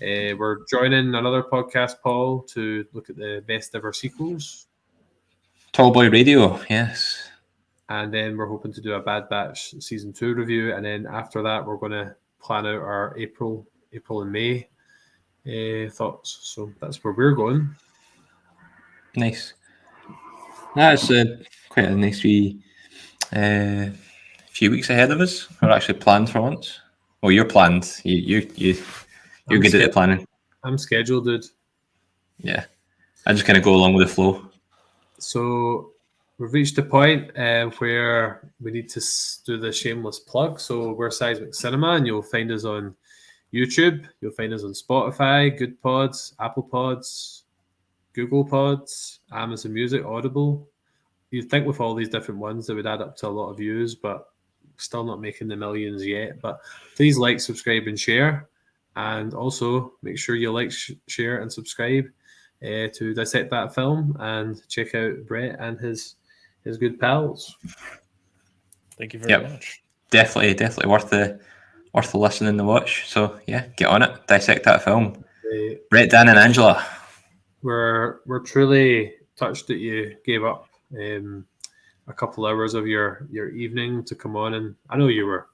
We're joining another podcast, Paul, to look at the best ever sequels. Tallboy Radio, yes. And then we're hoping to do a Bad Batch Season 2 review. And then after that, we're going to plan out our April and May thoughts. So that's where we're going. Nice. That's quite a nice wee few weeks ahead of us. We're actually planned for once. Well, you're planned. You're good at the planning. I'm scheduled, dude. Yeah, I just kind of go along with the flow. So we've reached a point where we need to do the shameless plug. So we're Seismic Cinema, and you'll find us on YouTube. You'll find us on Spotify, Good Pods, Apple Pods, Google Pods, Amazon Music, Audible. You'd think with all these different ones that would add up to a lot of views, but still not making the millions yet. But please like, subscribe, and share. And also make sure you like, share, and subscribe to Dissect That Film, and check out Brett and his good pals. Thank you very much. Definitely worth the listen and the watch. So yeah, get on it. Dissect That Film. Brett, Dan, and Angela. We're truly touched that you gave up a couple hours of your evening to come on, and I know you're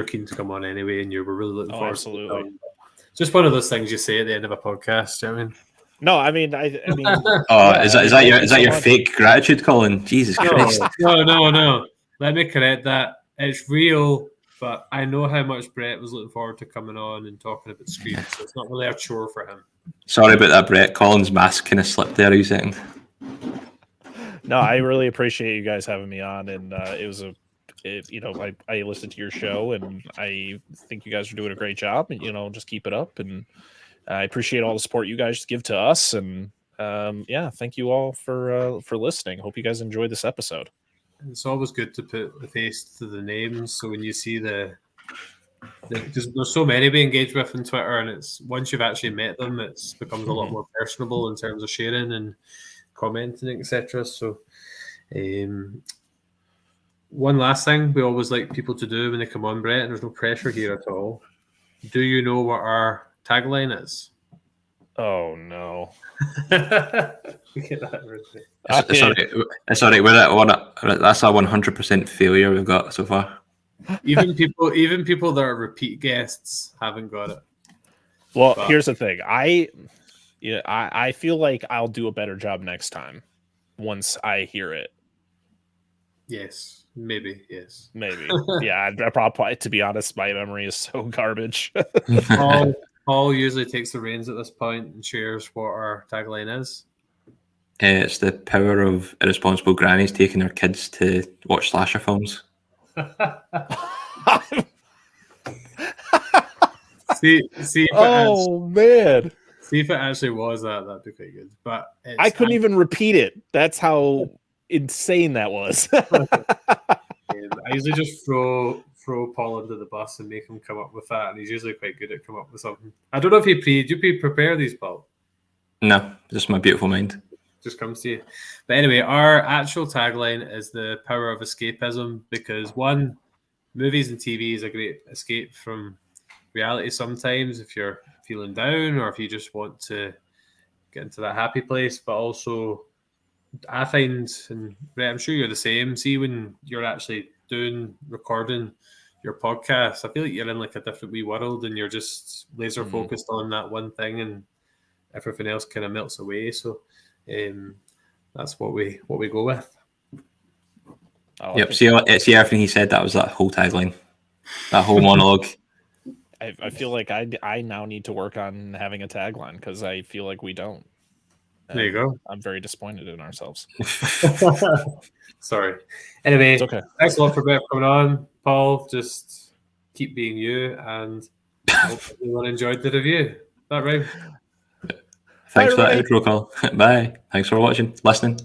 keen to come on anyway, and you were really looking forward. Absolutely. To it. Just one of those things you say at the end of a podcast. You know what I mean? No, I mean, I mean. Is that your fake gratitude, Colin? Jesus Christ! No. Let me correct that. It's real, but I know how much Brett was looking forward to coming on and talking about Scream, so it's not really a chore for him. Sorry about that, Brett. Colin's mask kind of slipped there. Are you saying? No, I really appreciate you guys having me on, and it was I listened to your show, and I think you guys are doing a great job, and just keep it up, and I appreciate all the support you guys give to us, and thank you all for listening. Hope you guys enjoyed this episode. It's always good to put the face to the names, so when you see because there's so many we engage with on Twitter, and it's once you've actually met them, it becomes a lot more personable in terms of sharing and commenting, etc. So, one last thing we always like people to do when they come on, Brett, and there's no pressure here at all. Do you know what our tagline is? Oh no! It's all right. We're at one. That's a 100% failure we've got so far. Even people that are repeat guests haven't got it. Well, here's the thing. I feel like I'll do a better job next time once I hear it. Yes, maybe. Yes, maybe. Yeah, I probably. To be honest, my memory is so garbage. Paul usually takes the reins at this point and shares what our tagline is. It's the power of irresponsible grannies taking their kids to watch slasher films. See man. See if it actually was that'd be quite good. But I couldn't even repeat it. That's how insane that was. I usually just throw Paul under the bus and make him come up with that, and he's usually quite good at coming up with something. I don't know if do you prepare these, Paul? No, just my beautiful mind. Just comes to you. But anyway, our actual tagline is the power of escapism, because one, movies and TV is a great escape from reality sometimes if you're feeling down or if you just want to get into that happy place. But also, I find, and I'm sure you're the same, see when you're actually recording your podcast, I feel like you're in like a different wee world and you're just laser focused on that one thing and everything else kind of melts away. So that's what we go with. Yep. See everything he said. That was that whole tagline, that whole monologue. I feel like I now need to work on having a tagline because I feel like we don't. There you go. I'm very disappointed in ourselves. Sorry. Anyway, it's okay. Thanks a lot for coming on, Paul. Just keep being you, and I hope everyone enjoyed the review. That right? Thanks for that intro call. Bye. Thanks for watching, listening.